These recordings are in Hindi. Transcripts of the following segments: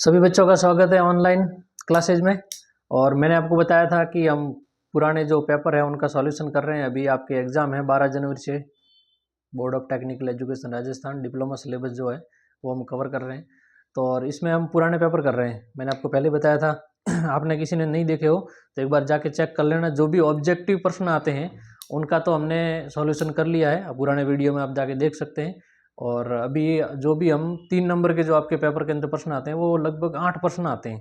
सभी बच्चों का स्वागत है ऑनलाइन क्लासेज में। और मैंने आपको बताया था कि हम पुराने जो पेपर है उनका सॉल्यूशन कर रहे हैं। अभी आपके एग्ज़ाम है 12 जनवरी से, board of technical education Rajasthan diploma syllabus जो है वो हम कवर कर रहे हैं। तो और इसमें हम पुराने पेपर कर रहे हैं। मैंने आपको पहले बताया था आपने किसी ने नहीं देखे हो तो एक बार जाके चेक कर लेना। जो भी ऑब्जेक्टिव प्रश्न आते हैं उनका तो हमने सॉल्यूशन कर लिया है, पुराने वीडियो में आप जाके देख सकते हैं। और अभी जो भी हम 3 नंबर के जो आपके पेपर के अंदर प्रश्न आते हैं वो लगभग 8 प्रश्न आते हैं।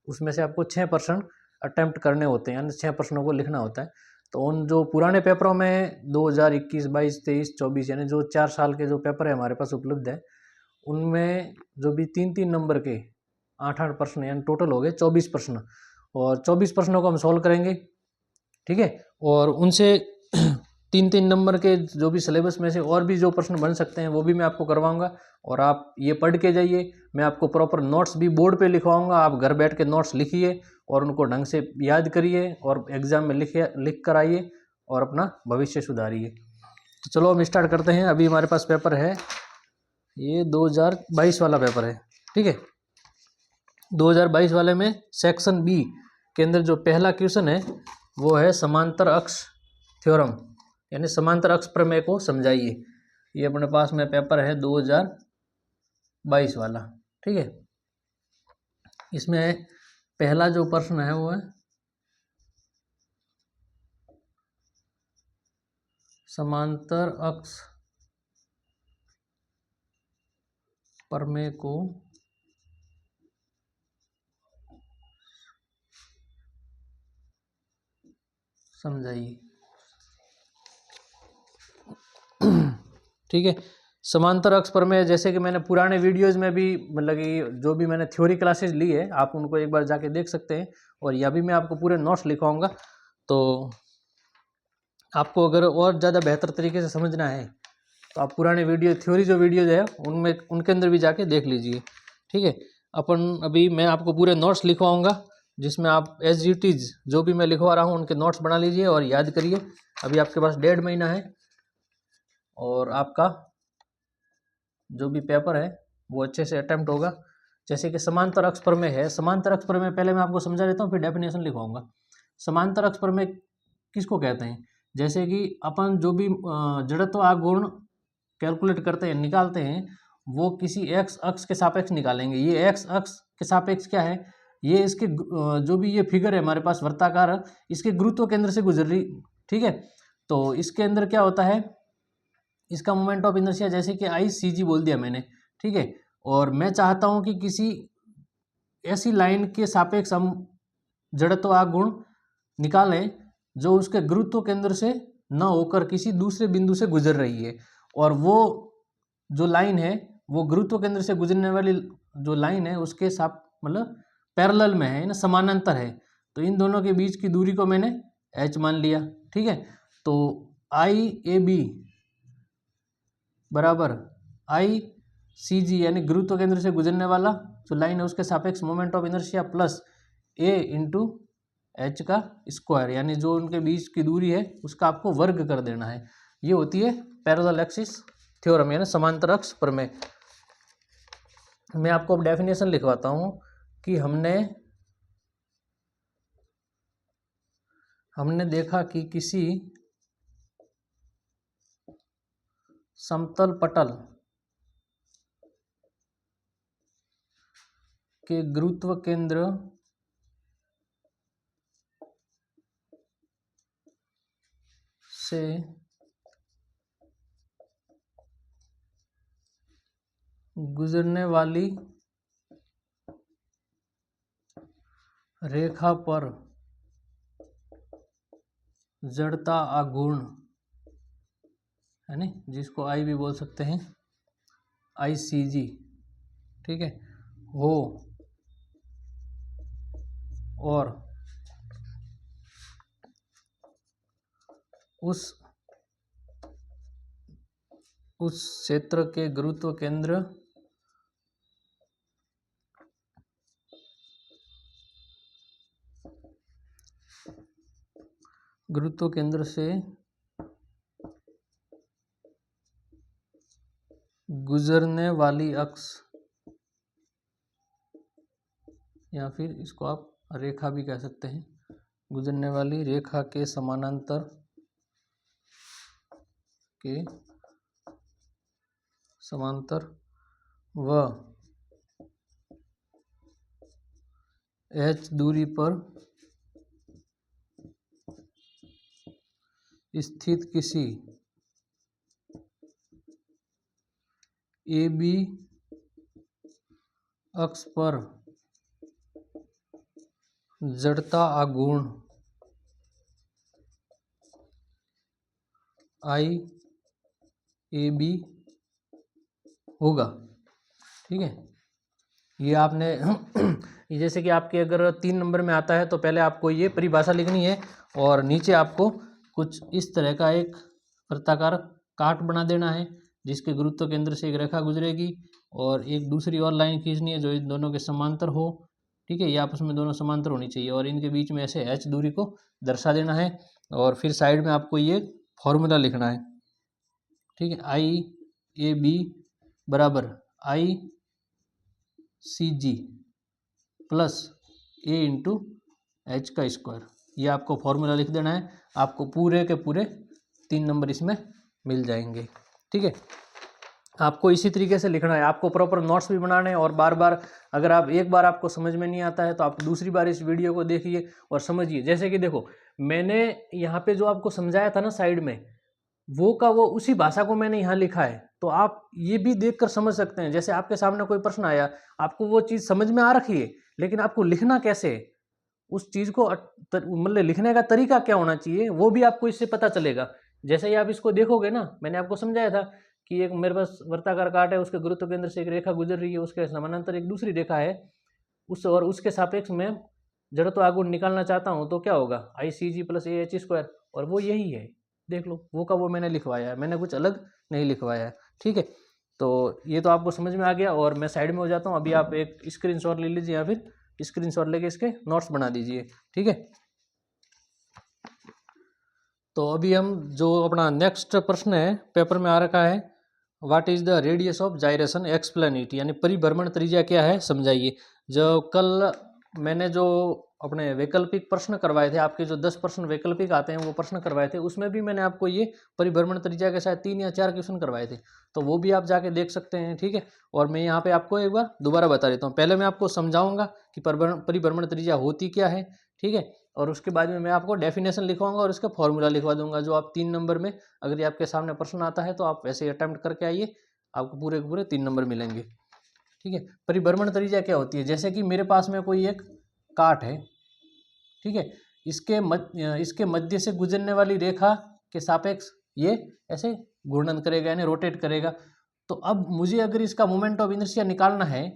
उसमें से आपको 6 प्रश्न अटेम्प्ट करने होते हैं, यानी 6 प्रश्नों को लिखना होता है। तो उन जो पुराने पेपरों में 2021, 22, 23, 24 यानी जो 4 साल के जो पेपर है हमारे पास उपलब्ध है, उनमें जो भी 3-3 नंबर के 8-8 प्रश्न यानी टोटल हो गए 24 प्रश्न। और 24 प्रश्नों को हम सॉल्व करेंगे, ठीक है। और उनसे 3-3 नंबर के जो भी सिलेबस में से और भी जो प्रश्न बन सकते हैं वो भी मैं आपको करवाऊंगा। और आप ये पढ़ के जाइए। मैं आपको प्रॉपर नोट्स भी बोर्ड पे लिखवाऊंगा, आप घर बैठ के नोट्स लिखिए और उनको ढंग से याद करिए और एग्जाम में लिख कर आइए और अपना भविष्य सुधारिए। तो चलो हम स्टार्ट करते हैं। अभी हमारे पास पेपर है, ये 2022 वाला पेपर है, ठीक है। 2022 वाले में सेक्शन बी के अंदर जो पहला क्वेश्चन है वो है समांतर अक्ष थ्योरम, यानी समांतर अक्ष प्रमेय को समझाइए। ये अपने पास में पेपर है 2022 वाला, ठीक है। इसमें पहला जो प्रश्न है वो है समांतर अक्ष प्रमेय को समझाइए, ठीक है। समांतर अक्ष प्रमेय जैसे कि मैंने पुराने वीडियोस में भी मतलब कि जो भी मैंने थ्योरी क्लासेस ली है आप उनको एक बार जाके देख सकते हैं। और यह भी मैं आपको पूरे नोट्स लिखवाऊंगा। तो आपको अगर और ज़्यादा बेहतर तरीके से समझना है तो आप पुराने वीडियो थ्योरी जो वीडियोज है उनमें उनके अंदर भी जाके देख लीजिए, ठीक है। अपन अभी मैं आपको पूरे नोट्स लिखवाऊंगा जिसमें आप एज इट इज जो भी मैं लिखवा रहा हूँ उनके नोट्स बना लीजिए और याद करिए। अभी आपके पास 1.5 महीना है और आपका जो भी पेपर है वो अच्छे से अटेम्प्ट होगा। जैसे कि समांतर अक्ष प्रमेय है, समांतर अक्ष प्रमेय पहले मैं आपको समझा देता हूँ फिर डेफिनेशन लिखवाऊंगा। समांतर अक्ष प्रमेय किसको कहते हैं? जैसे कि अपन जो भी जड़त्व आघूर्ण कैलकुलेट करते हैं, निकालते हैं, वो किसी एक्स अक्ष के सापेक्ष निकालेंगे। ये एक्स अक्ष के सापेक्ष क्या है? ये इसके जो भी ये फिगर है हमारे पास वृत्ताकार, इसके गुरुत्व केंद्र से गुजर रही, ठीक है। तो इसके अंदर क्या होता है, इसका मोमेंट ऑफ इनर्शिया जैसे कि आई सी जी बोल दिया मैंने, ठीक है। और मैं चाहता हूं कि किसी ऐसी लाइन के सापेक्ष हम जड़त्व आघूर्ण निकालें जो उसके गुरुत्व केंद्र से न होकर किसी दूसरे बिंदु से गुजर रही है। और वो जो लाइन है वो गुरुत्व केंद्र से गुजरने वाली जो लाइन है उसके साथ मतलब पैरेलल में है ना, समानांतर है। तो इन दोनों के बीच की दूरी को मैंने h मान लिया, ठीक है। तो आई ए बी बराबर आई सी जी यानी गुरुत्व केंद्र से गुजरने वाला जो लाइन है उसके सापेक्ष moment of inertia plus A into H का स्क्वायर, यानी जो उनके बीच की दूरी है उसका आपको वर्ग कर देना है। ये होती है पैरेलल एक्सिस थ्योरम यानी समांतर अक्ष प्रमेय। मैं आपको अब डेफिनेशन लिखवाता हूँ कि हमने देखा कि किसी समतल पटल के गुरुत्व केंद्र से गुजरने वाली रेखा पर जड़ता आघूर्ण यानी जिसको आई भी बोल सकते हैं, आई सी जी, ठीक है, हो और उस क्षेत्र के गुरुत्व केंद्र से गुजरने वाली अक्ष या फिर इसको आप रेखा भी कह सकते हैं, गुजरने वाली रेखा के समानांतर व h दूरी पर स्थित किसी AB अक्ष पर जड़ता आघूर्ण IAB होगा। ठीक है, ये आपने ये जैसे कि आपके अगर 3 नंबर में आता है तो पहले आपको ये परिभाषा लिखनी है और नीचे आपको कुछ इस तरह का एक वृत्ताकार काट बना देना है जिसके गुरुत्व केंद्र से एक रेखा गुजरेगी और एक दूसरी और लाइन खींचनी है जो इन दोनों के समांतर हो। ठीक है, ये आपस में दोनों समांतर होनी चाहिए और इनके बीच में ऐसे h दूरी को दर्शा देना है और फिर साइड में आपको ये फॉर्मूला लिखना है। ठीक है, IAB बराबर ICG plus A into H का स्क्वायर, ये आपको फॉर्मूला लिख देना है। आपको पूरे के पूरे 3 नंबर इसमें मिल जाएंगे। ठीक है, आपको इसी तरीके से लिखना है, आपको प्रॉपर नोट्स भी बनाने हैं और बार बार अगर आप एक बार आपको समझ में नहीं आता है तो आप दूसरी बार इस वीडियो को देखिए और समझिए। जैसे कि देखो मैंने यहाँ पे जो आपको समझाया था ना साइड में, वो का वो उसी भाषा को मैंने यहाँ लिखा है, तो आप ये भी देखकर समझ सकते हैं। जैसे आपके सामने कोई प्रश्न आया, आपको वो चीज़ समझ में आ रखी है लेकिन आपको लिखना कैसे है, उस चीज़ को मतलब लिखने का तरीका क्या होना चाहिए वो भी आपको इससे पता चलेगा। जैसे ही आप इसको देखोगे ना, मैंने आपको समझाया था कि एक मेरे पास वर्ताकार काट है, उसके गुरुत्व केंद्र से एक रेखा गुजर रही है, उसके समानांतर एक दूसरी रेखा है, उस और उसके सापेक्ष में जड़त्व आघूर्ण निकालना चाहता हूँ तो क्या होगा ICG प्लस AH स्क्वायर, और वो यही है। देख लो वो का वो मैंने लिखवाया है, मैंने कुछ अलग नहीं लिखवाया है। ठीक है, तो ये तो आपको समझ में आ गया और मैं साइड में हो जाता हूँ। अभी आप एक स्क्रीनशॉट ले लीजिए या फिर स्क्रीनशॉट लेके इसके नोट्स बना दीजिए। ठीक है, तो अभी हम जो अपना नेक्स्ट प्रश्न है पेपर में आ रखा है, what is the radius of gyration explain it, यानी परिभ्रमण त्रिज्या क्या है समझाइए। जो कल मैंने जो अपने वैकल्पिक प्रश्न करवाए थे, आपके जो 10 प्रश्न वैकल्पिक आते हैं वो प्रश्न करवाए थे, उसमें भी मैंने आपको ये परिभ्रमण त्रिज्या के साथ 3 या 4 क्वेश्चन करवाए थे, तो वो भी आप जाके देख सकते हैं। ठीक है, और मैं यहाँ पे आपको एक बार दोबारा बता देता हूँ। पहले मैं आपको समझाऊंगा कि परिभ्रमण त्रिज्या होती क्या है। ठीक है, और उसके बाद में मैं आपको डेफिनेशन लिखवाऊंगा और इसका फॉर्मूला लिखवा दूंगा, जो आप 3 नंबर में अगर ये आपके सामने प्रश्न आता है तो आप वैसे ही अटेम्प्ट करके आइए, आपको पूरे के पूरे 3 नंबर मिलेंगे। ठीक है, परिभ्रमण त्रिज्या क्या होती है, जैसे कि मेरे पास में कोई एक काट है। ठीक है, इसके मध्य से गुजरने वाली रेखा के सापेक्ष ये ऐसे घूर्णन करेगा यानी रोटेट करेगा। तो अब मुझे अगर इसका मोमेंट ऑफ इनर्शिया निकालना है,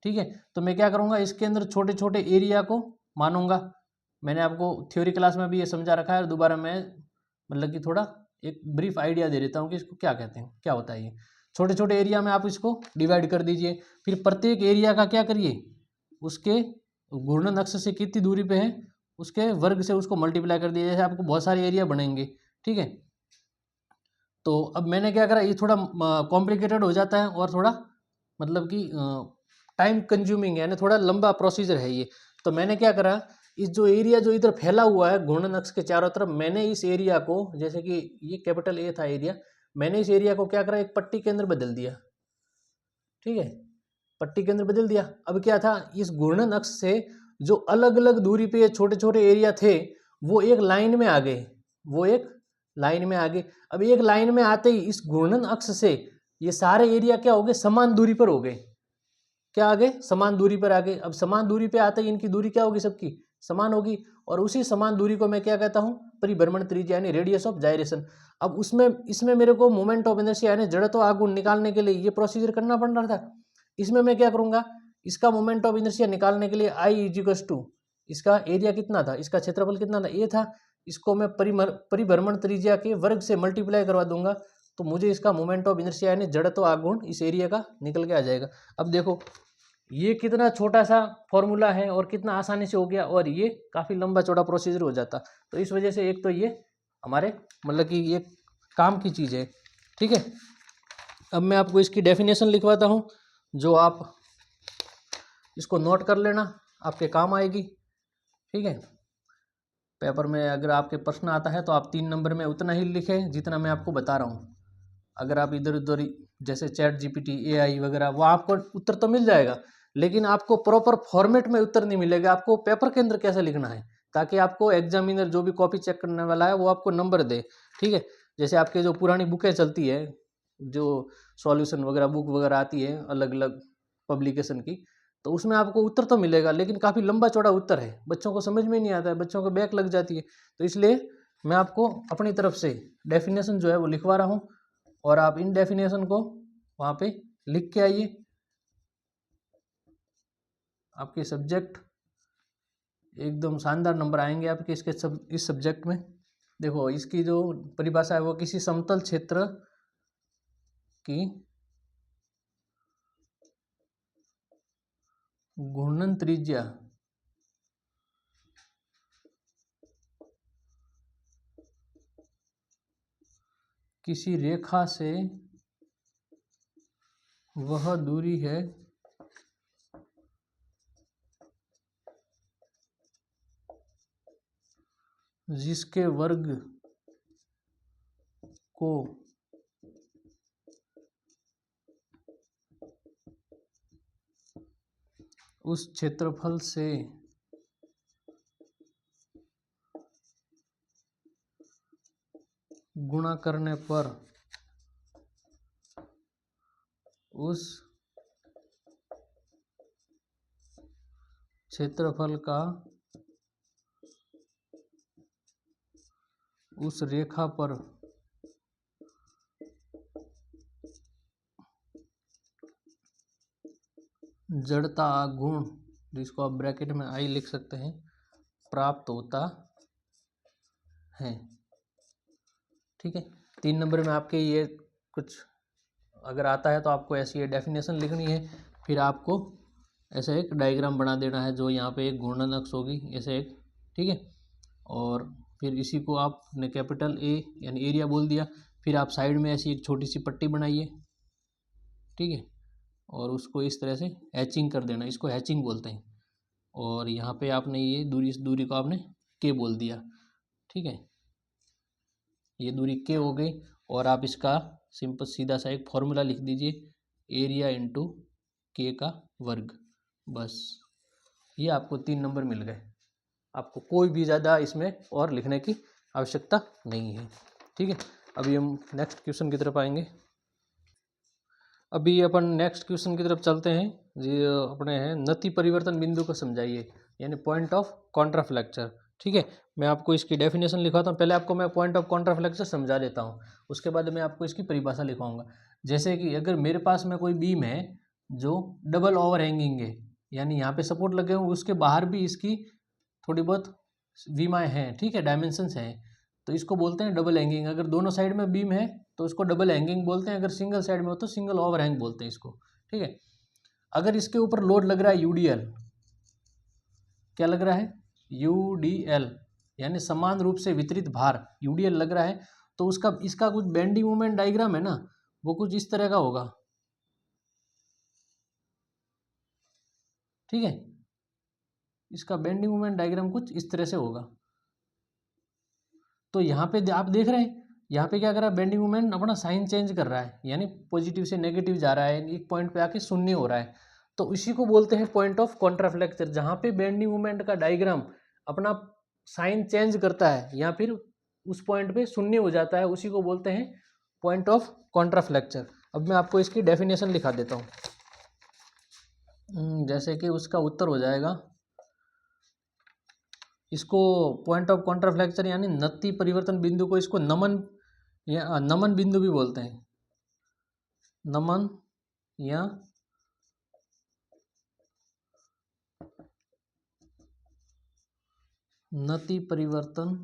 ठीक है, तो मैं क्या करूँगा, इसके अंदर छोटे छोटे एरिया को मानूंगा। मैंने आपको थ्योरी क्लास में भी ये समझा रखा है और दोबारा मैं मतलब कि थोड़ा एक ब्रीफ आइडिया दे देता हूँ कि इसको क्या कहते हैं, क्या होता है ये। छोटे छोटे एरिया में आप इसको डिवाइड कर दीजिए, फिर प्रत्येक एरिया का क्या करिए, उसके घूर्णन अक्ष से कितनी दूरी पे है उसके वर्ग से उसको मल्टीप्लाई कर दिया। जैसे आपको बहुत सारे एरिया बनेंगे। ठीक है, तो अब मैंने क्या करा, ये थोड़ा कॉम्प्लिकेटेड हो जाता है और थोड़ा मतलब कि टाइम कंज्यूमिंग है, यानी थोड़ा लंबा प्रोसीजर है ये। तो मैंने क्या करा, इस जो एरिया जो इधर फैला हुआ है घूर्णन अक्ष के चारों तरफ, मैंने इस एरिया को, जैसे कि ये कैपिटल A था एरिया, मैंने इस एरिया को क्या करा, एक पट्टी के अंदर बदल दिया। ठीक है, पट्टी के अंदर बदल दिया। अब क्या था, इस घूर्णन अक्ष से जो अलग अलग दूरी पे छोटे छोटे एरिया थे वो एक लाइन में आ गए, वो एक लाइन में आ गए। अब एक लाइन में आते ही इस घूर्णन अक्ष से ये सारे एरिया क्या हो गए, समान दूरी पर हो गए। क्या आ गए, समान दूरी पर आ गए। अब समान दूरी पे आते ही इनकी दूरी क्या होगी, सबकी समान होगी, और उसी समान दूरी को मैं क्या कहता हूँ, परिभ्रमण त्रिज्या यानी रेडियस ऑफ जायरेशन। अब उसमें इसमें मेरे को मोमेंट ऑफ इनर्शिया यानी जड़त्व आघूर्ण निकालने के लिए ये प्रोसीजर करना पड़ रहा था। इसमें मैं क्या करूंगा, इसका मोमेंट ऑफ इनर्शिया निकालने के लिए I इजिकल्स टू, इसका एरिया कितना था, इसका क्षेत्रफल कितना था, ये था, इसको मैं परिभ्रमण त्रिज्या के वर्ग से मल्टीप्लाई करवा दूंगा, तो मुझे इसका मोमेंट ऑफ इनर्शिया यानी जड़त्व आघूर्ण इस एरिया का निकल के आ जाएगा। अब देखो ये कितना छोटा सा फॉर्मूला है और कितना आसानी से हो गया, और ये काफ़ी लंबा चौड़ा प्रोसीजर हो जाता। तो इस वजह से एक तो ये हमारे मतलब कि ये काम की चीज़ है। ठीक है, अब मैं आपको इसकी डेफिनेशन लिखवाता हूँ, जो आप इसको नोट कर लेना। आपके काम आएगी। ठीक है, पेपर में अगर आपके प्रश्न आता है तो आप 3 नंबर में उतना ही लिखें जितना मैं आपको बता रहा हूँ। अगर आप इधर उधर जैसे चैट जीपीटी, एआई वगैरह, वो आपको उत्तर तो मिल जाएगा, लेकिन आपको प्रॉपर फॉर्मेट में उत्तर नहीं मिलेगा। आपको पेपर के अंदर कैसे लिखना है, ताकि आपको एग्जामिनर जो भी कॉपी चेक करने वाला है वो आपको नंबर दे। ठीक है, जैसे आपके जो पुरानी बुकें चलती है, जो सॉल्यूशन वगैरह बुक वगैरह आती है अलग अलग पब्लिकेशन की, तो उसमें आपको उत्तर तो मिलेगा, लेकिन काफ़ी लंबा चौड़ा उत्तर है, बच्चों को समझ में नहीं आता है, बच्चों को बैक लग जाती है। तो इसलिए मैं आपको अपनी तरफ से डेफिनेशन जो है वो लिखवा रहा हूँ, और आप इन डेफिनेशन को वहाँ पे लिख के आइए। आपके सब्जेक्ट एकदम शानदार नंबर आएंगे आपके इस सब्जेक्ट में। देखो, इसकी जो परिभाषा है वो किसी समतल क्षेत्र की घूर्णन त्रिज्या किसी रेखा से वह दूरी है जिसके वर्ग को उस क्षेत्रफल से गुणा करने पर उस क्षेत्रफल का उस रेखा पर जड़ता गुण, जिसको आप ब्रैकेट में आई लिख सकते हैं, प्राप्त होता है। ठीक है, 3 नंबर में आपके ये कुछ अगर आता है तो आपको ऐसी ये डेफिनेशन लिखनी है, फिर आपको ऐसा एक डायग्राम बना देना है, जो यहाँ पे एक घूर्णन अक्ष होगी ऐसे एक। ठीक है, और फिर इसी को आपने कैपिटल ए यानी एरिया बोल दिया, फिर आप साइड में ऐसी एक छोटी सी पट्टी बनाइए। ठीक है, और उसको इस तरह से हैचिंग कर देना, इसको हैचिंग बोलते हैं। और यहाँ पे आपने ये दूरी, इस दूरी को आपने के बोल दिया। ठीक है, ये दूरी के हो गई, और आप इसका सिंपल सीधा सा एक फॉर्मूला लिख दीजिए, एरिया इंटू के का वर्ग। बस, ये आपको 3 नंबर मिल गए। आपको कोई भी ज़्यादा इसमें और लिखने की आवश्यकता नहीं है। ठीक है, अभी हम नेक्स्ट क्वेश्चन की तरफ आएंगे। अभी अपन नेक्स्ट क्वेश्चन की तरफ चलते हैं। जी, अपने हैं नति परिवर्तन बिंदु को समझाइए, यानी पॉइंट ऑफ कॉन्ट्राफ्लेक्चर। ठीक है, मैं आपको इसकी डेफिनेशन लिखवाता हूँ। पहले आपको मैं पॉइंट ऑफ कॉन्ट्राफ्लेक्चर समझा देता हूँ, उसके बाद मैं आपको इसकी परिभाषा लिखवाऊंगा। जैसे कि अगर मेरे पास में कोई बीम है जो डबल ओवर हैंगिंग है, यानी यहाँ पे सपोर्ट लगे हुए, उसके बाहर भी इसकी थोड़ी बहुत विमाएँ हैं, ठीक है, डायमेंशंस हैं, तो इसको बोलते हैं डबल हैंगिंग। अगर दोनों साइड में बीम है तो उसको डबल हैंगिंग बोलते हैं, अगर सिंगल साइड में हो तो सिंगल ओवर हैंग बोलते हैं इसको। ठीक है, अगर इसके ऊपर लोड लग रहा है यूडीएल, क्या लग रहा है, यूडीएल यानी समान रूप से वितरित भार, यूडीएल लग रहा है, तो उसका इसका कुछ बेंडिंग मोमेंट डायग्राम है ना, वो कुछ इस तरह का होगा। ठीक है, इसका बेंडिंग मोमेंट डायग्राम कुछ इस तरह से होगा। तो यहाँ पे आप देख रहे हैं, यहाँ पे क्या कर रहा है, बेंडिंग मोमेंट अपना साइन चेंज कर रहा है, यानी पॉजिटिव से नेगेटिव जा रहा है, एक पॉइंट पे आके शून्य हो रहा है। तो इसी को बोलते हैं पॉइंट ऑफ कॉन्ट्राफ्लेक्चर, जहाँ पे बेंडिंग मोमेंट का डायग्राम अपना साइन चेंज करता है या फिर उस पॉइंट पे शून्य हो जाता है, उसी को बोलते हैं पॉइंट ऑफ कॉन्ट्राफ्लेक्चर। अब मैं आपको इसकी डेफिनेशन लिखा देता हूँ। जैसे कि उसका उत्तर हो जाएगा, इसको पॉइंट ऑफ कॉन्ट्राफ्लेक्चर यानी नति परिवर्तन बिंदु को इसको नमन या नमन बिंदु भी बोलते हैं, नमन या नति परिवर्तन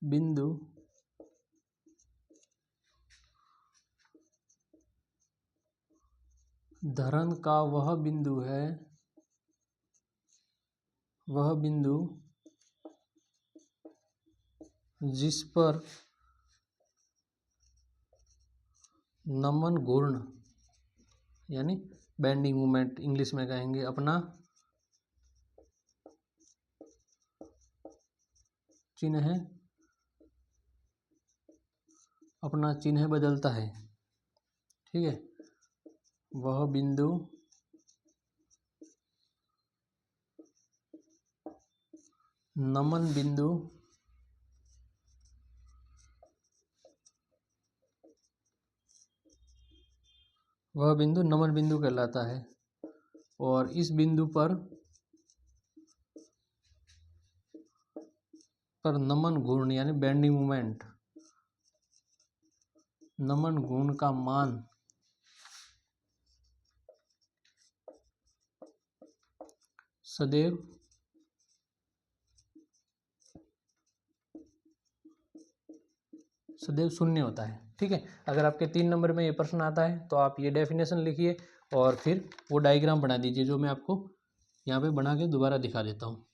बिंदु धरण का वह बिंदु है, वह बिंदु जिस पर नमन घूर्ण यानी बेंडिंग मोमेंट इंग्लिश में कहेंगे, अपना चिन्ह बदलता है। ठीक है, वह बिंदु नमन बिंदु नमन बिंदु कहलाता है। और इस बिंदु पर नमन घूर्ण यानी बेंडिंग मोमेंट, नमन घूर्ण का मान सदैव शून्य होता है। ठीक है, अगर आपके 3 नंबर में ये प्रश्न आता है तो आप ये डेफिनेशन लिखिए और फिर वो डायग्राम बना दीजिए, जो मैं आपको यहाँ पे बना के दोबारा दिखा देता हूँ।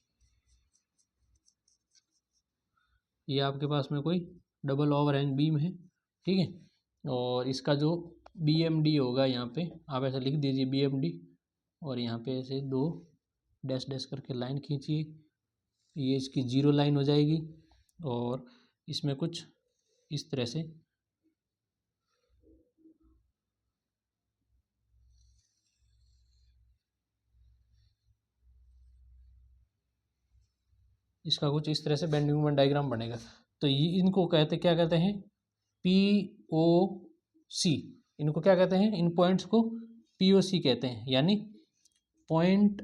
ये आपके पास में कोई डबल ओवरहैंग बीम है। ठीक है, और इसका जो BMD होगा यहाँ पे आप ऐसा लिख दीजिए BMD, और यहाँ पे ऐसे 2 डैश डैश करके लाइन खींचिए, ये इसकी 0 लाइन हो जाएगी। और इसमें कुछ इस तरह से इसका कुछ इस तरह से बेंडिंग मोमेंट डायग्राम बनेगा। तो ये इनको क्या कहते हैं, POC। इनको क्या कहते हैं, इन पॉइंट्स को POC कहते हैं, यानी पॉइंट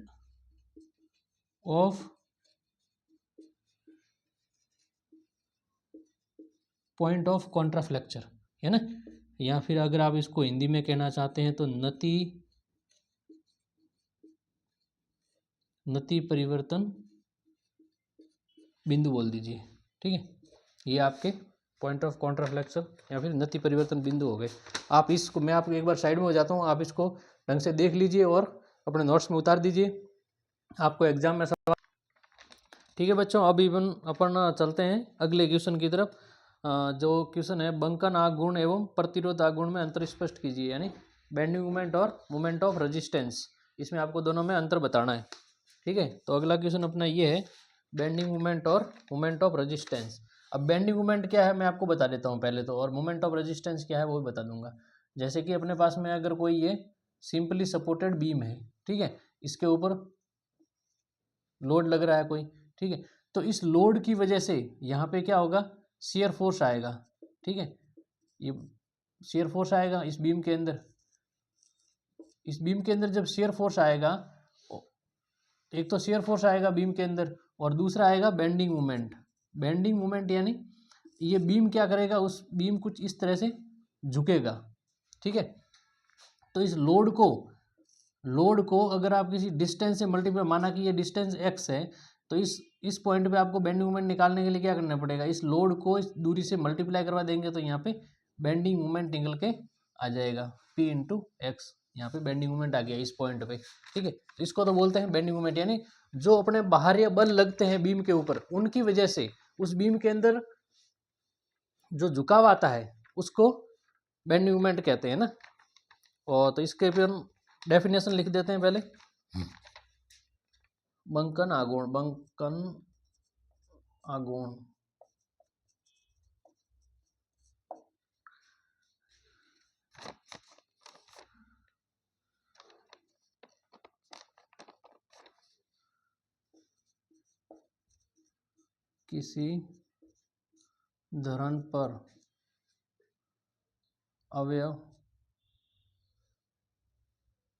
ऑफ कॉन्ट्राफ्लेक्चर है ना, या फिर अगर आप इसको हिंदी में कहना चाहते हैं तो नति परिवर्तन बिंदु बोल दीजिए। ठीक है, ये आपके पॉइंट ऑफ कॉन्ट्राफ्लेक्चर या फिर नति परिवर्तन बिंदु हो गए। आप इसको, मैं आपको एक बार साइड में हो जाता हूँ, आप इसको ढंग से देख लीजिए और अपने नोट्स में उतार दीजिए, आपको एग्जाम में सवाल। ठीक है बच्चों, अभी अपन चलते हैं अगले क्वेश्चन की तरफ। जो क्वेश्चन है, बंकन आघूर्ण एवं प्रतिरोध आघूर्ण में अंतर स्पष्ट कीजिए, यानी बेंडिंग मोमेंट और मोमेंट ऑफ रेजिस्टेंस, इसमें आपको दोनों में अंतर बताना है। ठीक है, तो अगला क्वेश्चन अपना ये है, बेंडिंग मोमेंट और मोमेंट ऑफ रेजिस्टेंस। अब बेंडिंग मोमेंट क्या है मैं आपको बता देता हूँ पहले तो, और मोमेंट ऑफ रेजिस्टेंस क्या है वो भी बता दूंगा। जैसे कि अपने पास में अगर कोई ये सिंपली सपोर्टेड बीम है, ठीक है, इसके ऊपर लोड लग रहा है कोई, ठीक है, तो इस लोड की वजह से यहाँ पे क्या होगा, शियर फोर्स आएगा। ठीक है, ये शियर फोर्स आएगा इस बीम के अंदर। इस बीम के अंदर जब शियर फोर्स आएगा, एक तो शियर फोर्स आएगा बीम के अंदर और दूसरा आएगा बेंडिंग मोमेंट। बेंडिंग मोमेंट यानी ये बीम क्या करेगा, उस बीम कुछ इस तरह से झुकेगा। ठीक है, तो इस लोड को अगर आप किसी डिस्टेंस से मल्टीप्लाई, माना कि ये डिस्टेंस x है, तो इस पॉइंट पे आपको बेंडिंग मोमेंट निकालने के लिए क्या करना पड़ेगा, इस लोड को इस दूरी से मल्टीप्लाई करवा देंगे, तो यहाँ पे बेंडिंग मोमेंट निकल के आ जाएगा P इंटू एक्स। यहाँ पे बेंडिंग मोमेंट आ गया इस पॉइंट पे। ठीक है, तो इसको तो बोलते हैं बेंडिंग मोमेंट, यानी जो अपने बाहरी बल लगते हैं बीम के ऊपर, उनकी वजह से उस बीम के अंदर जो झुकाव आता है उसको बेंडिंग मोमेंट कहते हैं ना। और तो इसके फिर डेफिनेशन लिख देते हैं पहले। बंकन आघूर्ण किसी धरन पर अवयव,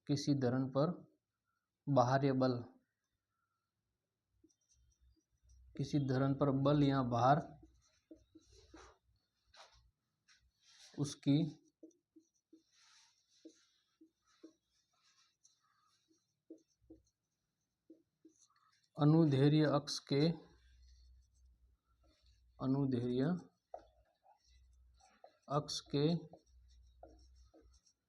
किसी धरन पर बाह्य बल, किसी धरन पर बल या भार उसकी अनुदैर्ध्य अक्ष के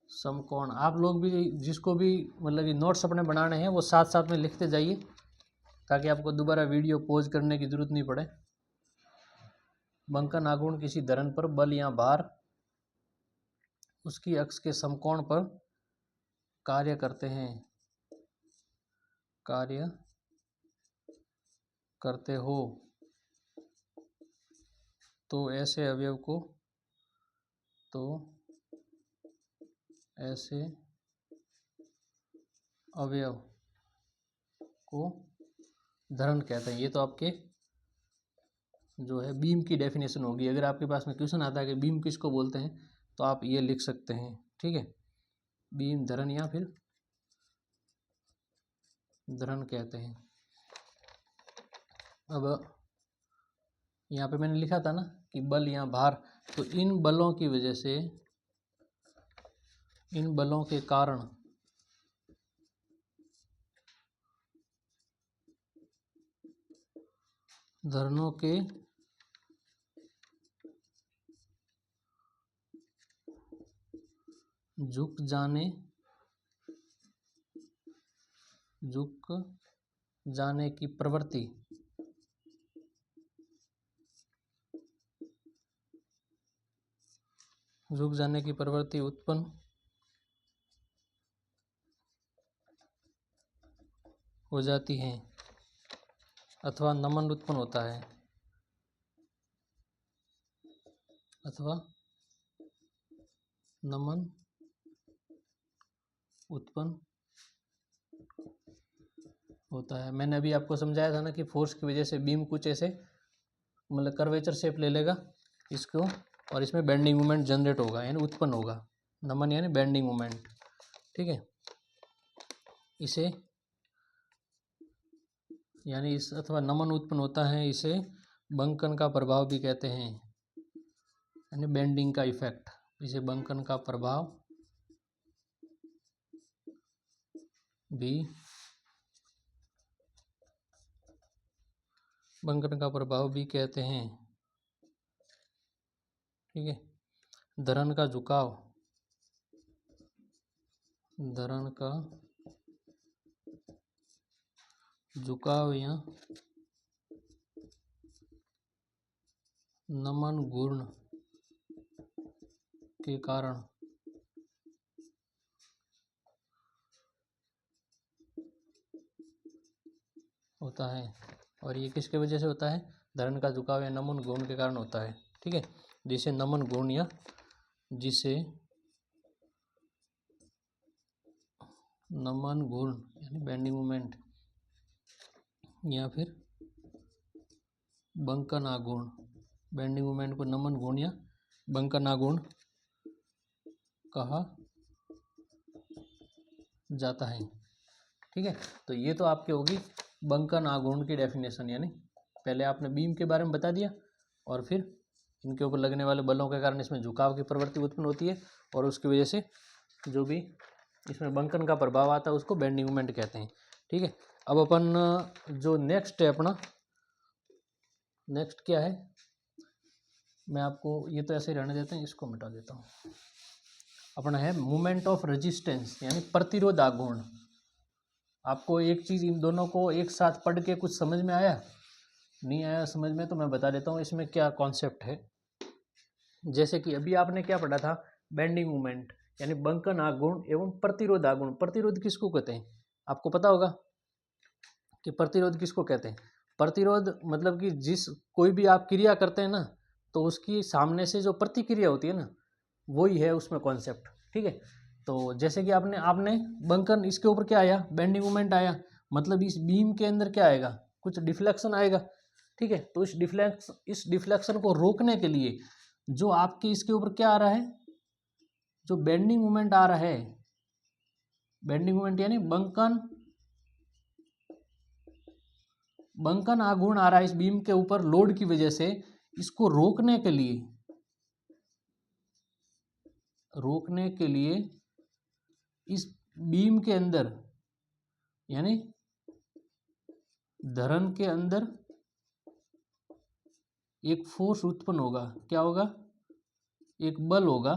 समकोण। आप लोग भी, जिसको भी मतलब कि नोट्स अपने बनाने हैं, वो साथ साथ में लिखते जाइए, ताकि आपको दोबारा वीडियो पॉज करने की जरूरत नहीं पड़े। बंकन आघूर्ण किसी धरन पर बल या भार उसकी अक्ष के समकोण पर कार्य करते हैं, कार्य करते हो तो ऐसे अवयव को, तो ऐसे अवयव को धरण कहते हैं। ये तो आपके जो है बीम की डेफिनेशन होगी। अगर आपके पास में क्वेश्चन आता है कि बीम किसको बोलते हैं तो आप ये लिख सकते हैं, ठीक है। बीम धरण या फिर धरण कहते हैं। अब यहाँ पे मैंने लिखा था ना कि बल या भार, तो इन बलों की वजह से, इन बलों के कारण धरणों के झुक जाने की प्रवृत्ति, झुक जाने की प्रवृत्ति उत्पन्न हो जाती है अथवा नमन उत्पन्न होता है, अथवा नमन उत्पन्न होता है। मैंने अभी आपको समझाया था ना कि फोर्स की वजह से बीम कुछ ऐसे मतलब कर्वेचर शेप ले लेगा इसको, और इसमें बेंडिंग मोमेंट जनरेट होगा यानी उत्पन्न होगा। नमन यानी बेंडिंग मोमेंट, ठीक है। इसे यानी इस अथवा नमन उत्पन्न होता है, इसे बंकन का प्रभाव भी कहते हैं, यानी बेंडिंग का इफेक्ट। इसे बंकन का प्रभाव भी, बंकन का प्रभाव भी कहते हैं, ठीक है। धरण का झुकाव, धरण का झुकाव या नमन घूर्ण के कारण होता है। और ये किसके वजह से होता है? धरण का झुकाव या नमन घूर्ण के कारण होता है, ठीक है। जिसे नमन घूर्ण या जिसे नमन घूर्ण यानी बेंडिंग मोमेंट या फिर बंकन आघूर्ण, बेंडिंग मोमेंट को नमन घूर्ण या बंकन आघूर्ण कहा जाता है, ठीक है। तो ये तो आपकी होगी बंकन आघूर्ण की डेफिनेशन, यानी पहले आपने बीम के बारे में बता दिया और फिर इनके ऊपर लगने वाले बलों के कारण इसमें झुकाव की प्रवृत्ति उत्पन्न होती है और उसकी वजह से जो भी इसमें बंकन का प्रभाव आता है उसको बेंडिंग मोमेंट कहते हैं, ठीक है। अब अपन जो नेक्स्ट है अपना, नेक्स्ट क्या है, मैं आपको ये तो ऐसे ही रहने देते हैं, इसको मिटा देता हूँ। अपना है मोमेंट ऑफ रेजिस्टेंस यानी प्रतिरोध आघूर्ण। आपको एक चीज़ इन दोनों को एक साथ पढ़ के कुछ समझ में आया? नहीं आया समझ में तो मैं बता देता हूँ इसमें क्या कॉन्सेप्ट है। जैसे कि अभी आपने क्या पढ़ा था, बेंडिंग मोमेंट यानी बंकन आघूर्ण एवं प्रतिरोध आघूर्ण। प्रतिरोध किसको कहते हैं? आपको पता होगा कि प्रतिरोध किसको कहते हैं। प्रतिरोध मतलब कि जिस कोई भी आप क्रिया करते हैं ना, तो उसकी सामने से जो प्रतिक्रिया होती है ना, वही है उसमें कॉन्सेप्ट, ठीक है। तो जैसे कि आपने आपने बंकन, इसके ऊपर क्या आया, बेंडिंग मोमेंट आया, मतलब इस बीम के अंदर क्या आएगा, कुछ डिफ्लेक्शन आएगा, ठीक है। तो इस डिफ्लेक्शन को रोकने के लिए जो आपके इसके ऊपर क्या आ रहा है, जो बेंडिंग मोमेंट आ रहा है, बेंडिंग मोमेंट यानी बंकन आघूर्ण आ रहा है इस बीम के ऊपर लोड की वजह से, इसको रोकने के लिए इस बीम के अंदर यानी धरण के अंदर एक फोर्स उत्पन्न होगा। क्या होगा? एक बल होगा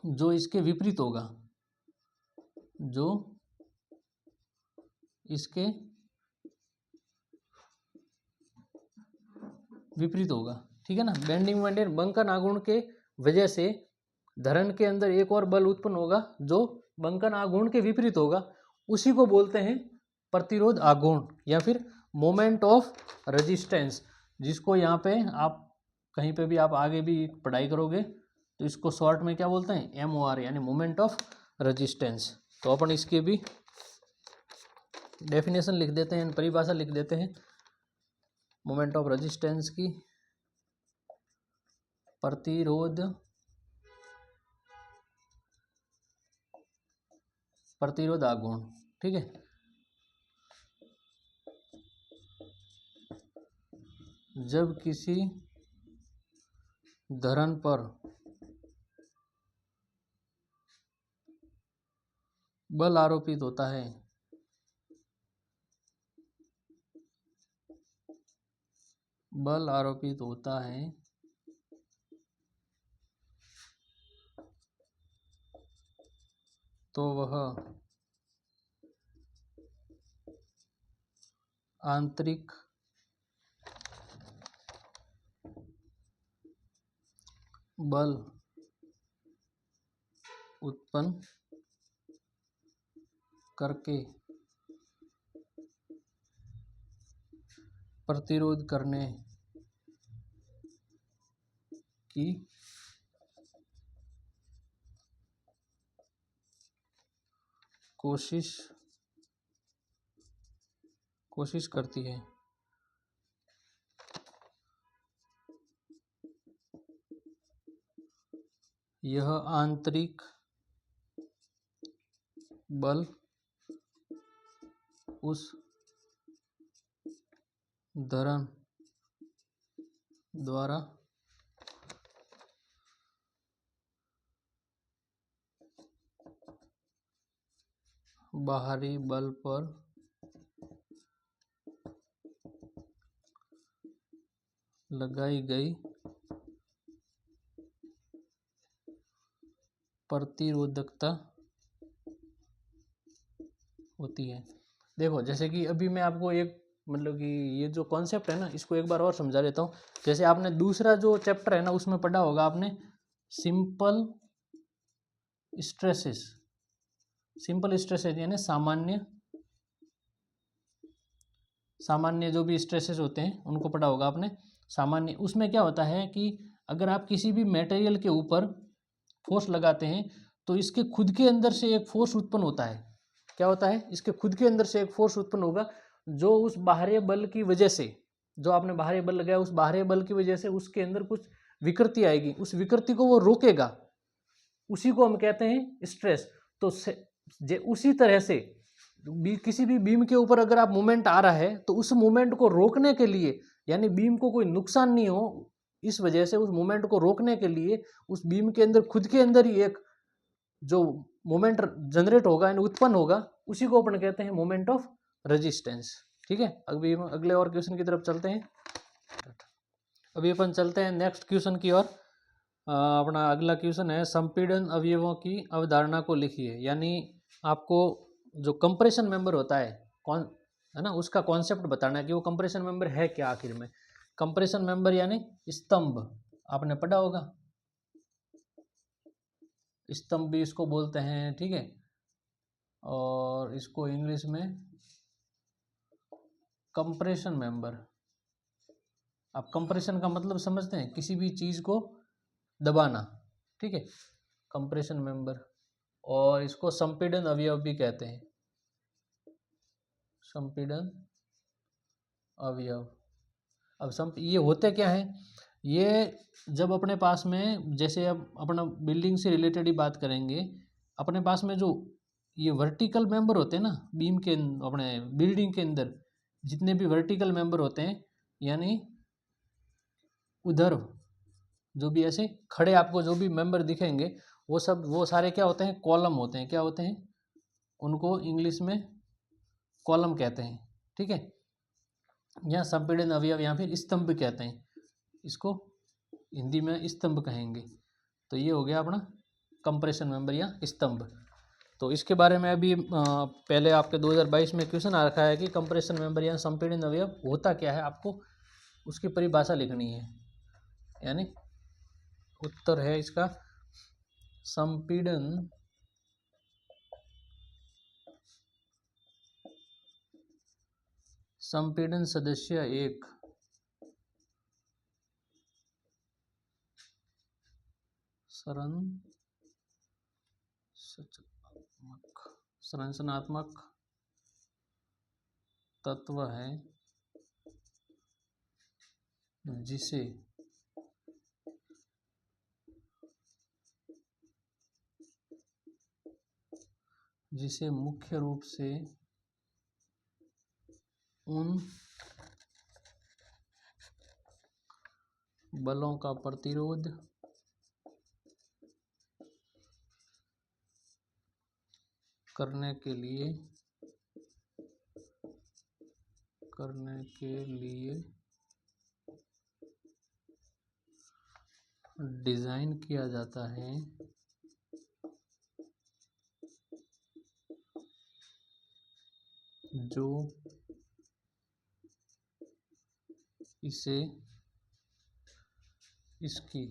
जो इसके विपरीत होगा, जो इसके विपरीत होगा, ठीक है ना। बेंडिंग मोमेंट बंकन आघूर्ण के वजह से धरण के अंदर एक और बल उत्पन्न होगा जो बंकन आघूर्ण के विपरीत होगा, उसी को बोलते हैं प्रतिरोध आघूर्ण या फिर मोमेंट ऑफ रेजिस्टेंस, जिसको यहाँ पे आप कहीं पे भी आप आगे भी पढ़ाई करोगे तो इसको शॉर्ट में क्या बोलते हैं, MOR यानी मोमेंट ऑफ रेजिस्टेंस। तो अपन इसकी भी डेफिनेशन लिख देते हैं, परिभाषा लिख देते हैं मोमेंट ऑफ रेजिस्टेंस की। प्रतिरोध आघूर्ण, ठीक है। जब किसी धरण पर बल आरोपित होता है, तो वह आंतरिक बल उत्पन्न करके प्रतिरोध करने की कोशिश करती है। यह आंतरिक बल उस धरण द्वारा बाहरी बल पर लगाई गई प्रतिरोधकता होती है। देखो जैसे कि अभी मैं आपको एक मतलब कि ये जो कॉन्सेप्ट है ना, इसको एक बार और समझा देता हूँ। जैसे आपने दूसरा जो चैप्टर है ना उसमें पढ़ा होगा आपने सिंपल स्ट्रेसेस यानी सामान्य जो भी स्ट्रेसेस होते हैं उनको पढ़ा होगा आपने। सामान्य उसमें क्या होता है कि अगर आप किसी भी मटेरियल के ऊपर फोर्स लगाते हैं तो इसके खुद के अंदर से एक फोर्स उत्पन्न होता है। क्या होता है, इसके खुद के अंदर से एक फोर्स उत्पन्न होगा जो उस बाहरी बल की वजह से, जो आपने बाहरी बल लगाया उस बाहरी बल की वजह से उसके अंदर कुछ विकृति आएगी, उस विकृति को वो रोकेगा, उसी को हम कहते हैं स्ट्रेस। तो उसी तरह से किसी भी बीम के ऊपर अगर आप मूवमेंट आ रहा है तो उस मूवमेंट को रोकने के लिए, यानी बीम को कोई नुकसान नहीं हो इस वजह से, उस मूवमेंट को रोकने के लिए उस बीम के अंदर खुद के अंदर ही एक जो मोमेंट जनरेट होगा यानी उत्पन्न होगा, उसी को अपन कहते हैं मोमेंट ऑफ रेजिस्टेंस। ठीक है, अभी अगले और क्वेश्चन की तरफ चलते हैं। अभी अपन चलते हैं नेक्स्ट क्वेश्चन की ओर। अपना अगला क्वेश्चन है संपीड़न अवयवों की अवधारणा को लिखिए। यानी आपको जो कंप्रेशन मेंबर होता है कौन है ना, उसका कॉन्सेप्ट बताना है कि वो कंप्रेशन मेंबर है क्या आखिर में। कंप्रेशन मेंबर यानी स्तंभ, आपने पढ़ा होगा, स्तंभ भी इसको बोलते हैं, ठीक है। और इसको इंग्लिश में कंप्रेशन मेंबर, आप कंप्रेशन का मतलब समझते हैं, किसी भी चीज को दबाना, ठीक है, कंप्रेशन मेंबर। और इसको संपीड़न अवयव भी कहते हैं, संपीड़न अवयव। अब ये होते क्या है, ये जब अपने पास में, जैसे अब अपना बिल्डिंग से रिलेटेड ही बात करेंगे, अपने पास में जो ये वर्टिकल मेंबर होते हैं ना बीम के, अपने बिल्डिंग के अंदर जितने भी वर्टिकल मेंबर होते हैं, यानी उधर जो भी ऐसे खड़े आपको जो भी मेंबर दिखेंगे वो सारे क्या होते हैं, कॉलम होते हैं। क्या होते हैं, उनको इंग्लिश में कॉलम कहते हैं, ठीक है। यहाँ संपीड़न अवयव या फिर स्तंभ कहते हैं, इसको हिंदी में स्तंभ कहेंगे। तो ये हो गया अपना कंप्रेशन मेंबर या स्तंभ। तो इसके बारे में अभी पहले आपके 2022 में क्वेश्चन आ रखा है कि कंप्रेशन मेंबर या संपीड़न अवयव होता क्या है, आपको उसकी परिभाषा लिखनी है। यानी उत्तर है इसका संपीड़न सदस्य एक संरचनात्मक तत्व है जिसे मुख्य रूप से उन बलों का प्रतिरोध करने के लिए डिजाइन किया जाता है, जो इसे इसकी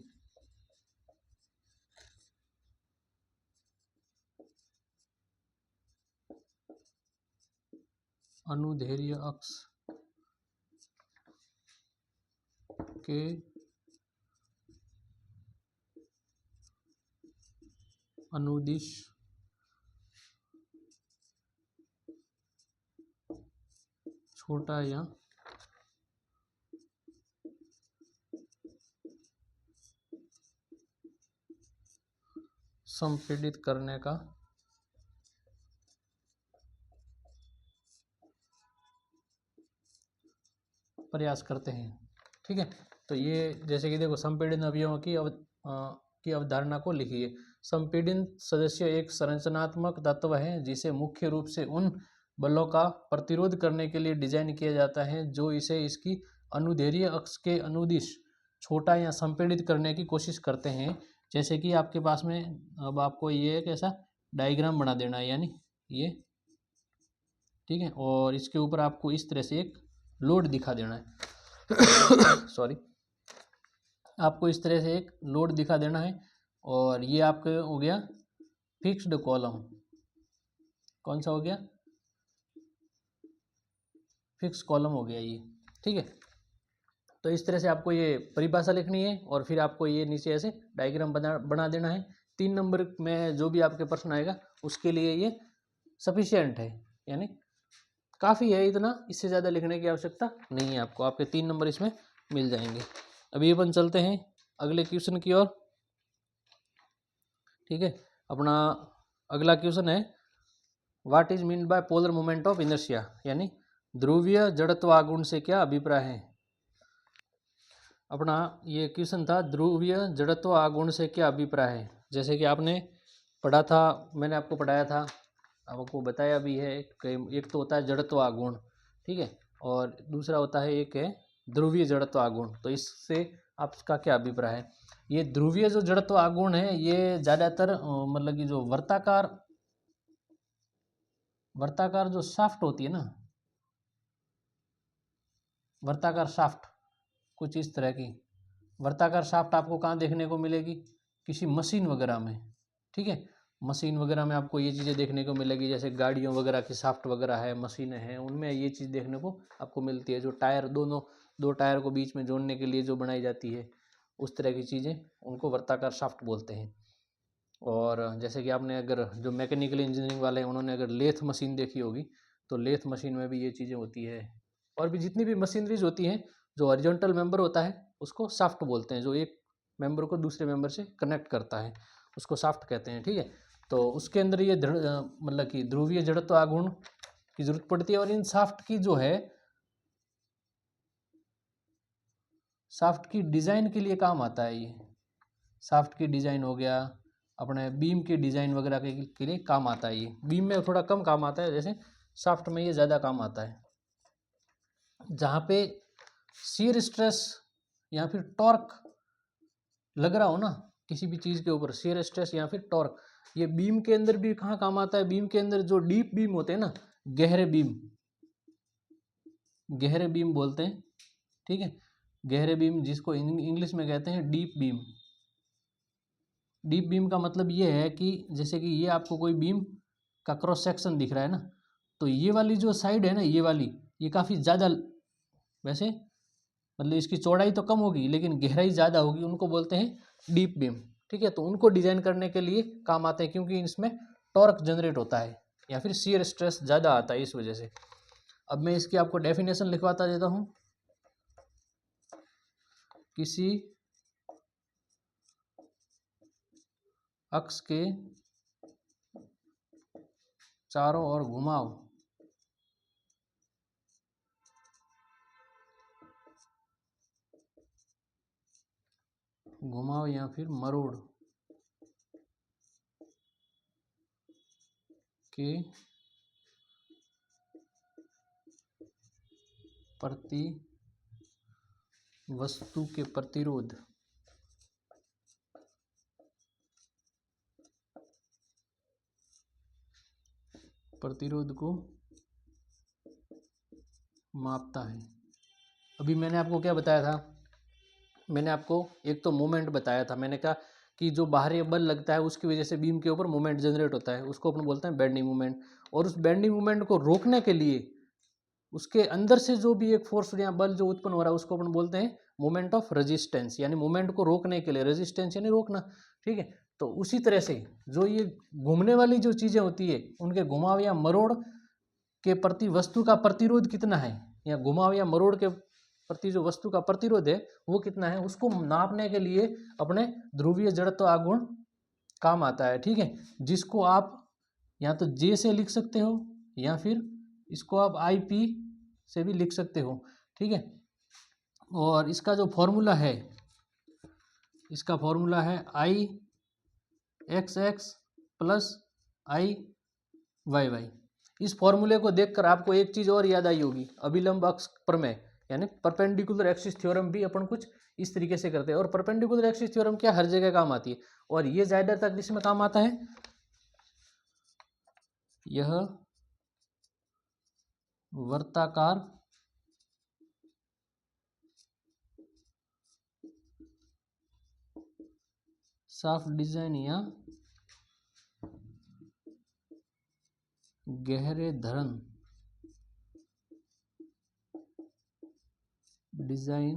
अनुदैर्ध्य अक्ष के अनुदिश छोटा या संपीड़ित करने का प्रयास करते हैं। ठीक है, तो ये जैसे कि देखो संपीड़ित अवयवों की अवधारणा को लिखिए। संपीड़ित सदस्य एक संरचनात्मक तत्व है जिसे मुख्य रूप से उन बलों का प्रतिरोध करने के लिए डिजाइन किया जाता है जो इसे इसकी अनुदैर्ध्य अक्ष के अनुदिश छोटा या संपीड़ित करने की कोशिश करते हैं। जैसे कि आपके पास में अब आपको ये एक ऐसा डायग्राम बना देना है, यानी ये, ठीक है, और इसके ऊपर आपको इस तरह से एक लोड दिखा देना है सॉरी, आपको इस तरह से एक लोड दिखा देना है और ये आपका हो गया फिक्स्ड कॉलम। कौन सा हो गया? फिक्स कॉलम हो गया ये। ठीक है, तो इस तरह से आपको ये परिभाषा लिखनी है और फिर आपको ये नीचे ऐसे डायग्राम बना देना है। 3 नंबर में जो भी आपके प्रश्न आएगा उसके लिए ये सफिशिएंट है, यानी काफ़ी है, इतना इससे ज़्यादा लिखने की आवश्यकता नहीं है आपको। आपके 3 नंबर इसमें मिल जाएंगे। अभी अपन चलते हैं अगले क्वेश्चन की ओर। ठीक है, अपना अगला क्वेश्चन है what is mean by polar moment of inertia, यानी ध्रुवीय जड़त्व आघूर्ण से क्या अभिप्राय है। अपना ये क्वेश्चन था ध्रुवीय जड़त्व आघूर्ण से क्या अभिप्राय है। जैसे कि आपने पढ़ा था, मैंने आपको पढ़ाया था, आपको बताया भी है कि एक तो होता है जड़त्व आघूर्ण, ठीक है, और दूसरा होता है एक है ध्रुवीय जड़त्व आघूर्ण। तो इससे आपका क्या अभिप्राय है। ये ध्रुवीय जो जड़त्व आघूर्ण है ये ज़्यादातर मतलब कि जो वर्ताकार जो शाफ्ट होती है ना, वर्ताकार शाफ्ट, कुछ इस तरह की वर्ताकार शाफ्ट आपको कहाँ देखने को मिलेगी, किसी मशीन वगैरह में। ठीक है, मशीन वगैरह में आपको ये चीज़ें देखने को मिलेगी, जैसे गाड़ियों वगैरह की शाफ्ट वगैरह है, मशीनें हैं, उनमें ये चीज़ देखने को आपको मिलती है। जो टायर दो टायर को बीच में जोड़ने के लिए जो बनाई जाती है, उस तरह की चीज़ें, उनको वर्ताकार शाफ्ट बोलते हैं। और जैसे कि आपने अगर जो मैकेनिकल इंजीनियरिंग वाले हैं उन्होंने अगर लेथ मशीन देखी होगी, तो लेथ मशीन में भी ये चीज़ें होती है। और भी जितनी भी मशीनरीज होती हैं, जो हॉरिजॉन्टल मेंबर होता है उसको शाफ्ट बोलते हैं, जो एक मेंबर को दूसरे मेंबर से कनेक्ट करता है उसको शाफ्ट कहते हैं। ठीक है, तो उसके अंदर ये मतलब कि ध्रुवीय जड़त्व आघूर्ण की जरूरत पड़ती है। और इन शाफ्ट की जो है, शाफ्ट की डिज़ाइन के लिए काम आता है। ये शाफ्ट की डिज़ाइन हो गया, अपने बीम के डिज़ाइन वगैरह के लिए काम आता है। ये बीम में थोड़ा कम काम आता है, जैसे शाफ्ट में ये ज़्यादा काम आता है। जहाँ पे शियर स्ट्रेस या फिर टॉर्क लग रहा हो ना किसी भी चीज़ के ऊपर, शियर स्ट्रेस या फिर टॉर्क, ये बीम के अंदर भी कहाँ काम आता है। बीम के अंदर जो डीप बीम होते हैं ना, गहरे बीम बोलते हैं। ठीक है, गहरे बीम जिसको इंग्लिश में कहते हैं डीप बीम। डीप बीम का मतलब ये है कि जैसे कि ये आपको कोई बीम का क्रॉस सेक्शन दिख रहा है ना, तो ये वाली जो साइड है ना, ये वाली, ये काफ़ी ज़्यादा, वैसे मतलब इसकी चौड़ाई तो कम होगी लेकिन गहराई ज़्यादा होगी, उनको बोलते हैं डीप बीम। ठीक है, तो उनको डिज़ाइन करने के लिए काम आते हैं क्योंकि इसमें टॉर्क जनरेट होता है या फिर शियर स्ट्रेस ज़्यादा आता है इस वजह से। अब मैं इसकी आपको डेफिनेशन लिखवाता देता हूँ। किसी अक्ष के चारों ओर घुमाव या फिर मरोड़ के प्रति वस्तु के प्रतिरोध को मापता है। अभी मैंने आपको क्या बताया था, मैंने आपको एक तो मोमेंट बताया था, मैंने कहा कि जो बाहरी बल लगता है उसकी वजह से बीम के ऊपर मोमेंट जनरेट होता है, उसको अपन बोलते हैं बेंडिंग मोमेंट। और उस बेंडिंग मोमेंट को रोकने के लिए उसके अंदर से जो भी एक फोर्स या बल जो उत्पन्न हो रहा है उसको अपन बोलते हैं मोमेंट ऑफ रेजिस्टेंस, यानी मोमेंट को रोकने के लिए, रेजिस्टेंस यानी रोकना। ठीक है, तो उसी तरह से जो ये घूमने वाली जो चीज़ें होती है उनके घुमाव या मरोड़ के प्रति वस्तु का प्रतिरोध कितना है, या घुमाव या मरोड़ के प्रति जो वस्तु का प्रतिरोध है वो कितना है, उसको नापने के लिए अपने ध्रुवीय जड़त्व आघूर्ण काम आता है। ठीक है, जिसको आप या तो जे से लिख सकते हो या फिर इसको आप आई पी से भी लिख सकते हो। ठीक है, और इसका जो फॉर्मूला है, इसका फॉर्मूला है आई एक्स एक्स प्लस आई वाई वाई। इस फॉर्मूले को देखकर आपको एक चीज़ और याद आई होगी, अभिलंब अक्ष प्रमेय यानी परपेंडिकुलर एक्सिस थ्योरम भी अपन कुछ इस तरीके से करते हैं। और परपेंडिकुलर एक्सिस थ्योरम क्या हर जगह काम आती है, और ये ज़्यादातर किसमें काम आता है, यह वर्ताकार शाफ्ट डिजाइन या गहरे धरन डिजाइन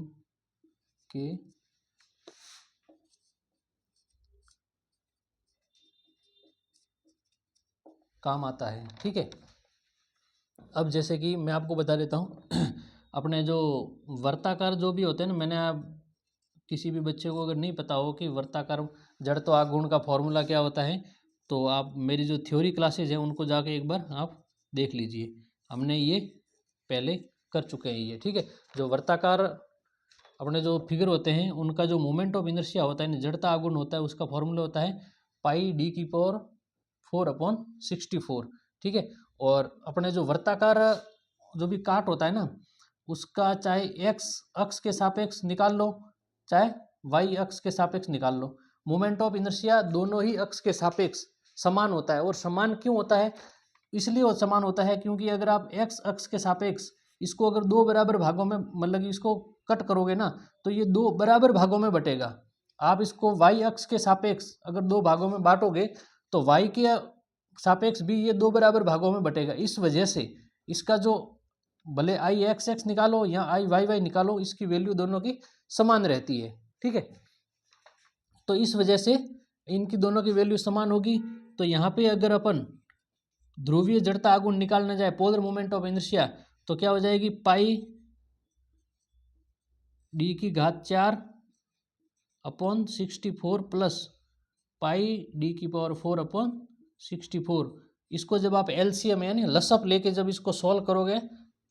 के काम आता है। ठीक है, अब जैसे कि मैं आपको बता देता हूँ अपने जो वर्ताकार जो भी होते हैं ना, मैंने आप किसी भी बच्चे को अगर नहीं पता हो कि वर्ताकार जड़त्व आघूर्ण का फॉर्मूला क्या होता है, तो आप मेरी जो थ्योरी क्लासेज हैं उनको जाके एक बार आप देख लीजिए, हमने ये पहले कर चुके हैं ये। ठीक है, जो वर्ताकार अपने जो फिगर होते हैं उनका जो मोमेंट ऑफ इनर्शिया होता है, जड़ता आघूर्ण होता है, उसका फॉर्मूला होता है पाई डी की पावर 4/64। ठीक है, और अपने जो वर्ताकार जो भी काट होता है ना, उसका चाहे एक्स अक्ष के सापेक्ष निकाल लो चाहे वाई अक्ष के सापेक्ष निकाल लो, मोमेंट ऑफ इनर्शिया दोनों ही अक्ष के सापेक्ष समान होता है। और समान क्यों होता है, इसलिए वो समान होता है क्योंकि अगर आप एक्स अक्ष के सापेक्ष इसको अगर दो बराबर भागों में मतलब कि इसको कट करोगे ना, तो ये दो बराबर भागों में बटेगा। आप इसको वाई अक्ष के सापेक्ष अगर दो भागों में बांटोगे तो वाई के सापेक्ष भी ये दो बराबर भागों में बटेगा। इस वजह से इसका जो भले आई एक्स एक्स निकालो या आई वाई वाई निकालो, इसकी वैल्यू दोनों की समान रहती है। ठीक है, तो इस वजह से इनकी दोनों की वैल्यू समान होगी। तो यहाँ पे अगर अपन ध्रुवीय जड़ता आघूर्ण निकालना जाए, पोलर मोमेंट ऑफ इनर्शिया, तो क्या हो जाएगी, पाई डी की घात 4/64 प्लस पाई डी की पावर 4/64। इसको जब आप एलसीएम यानी लसअप लेके जब इसको सॉल्व करोगे,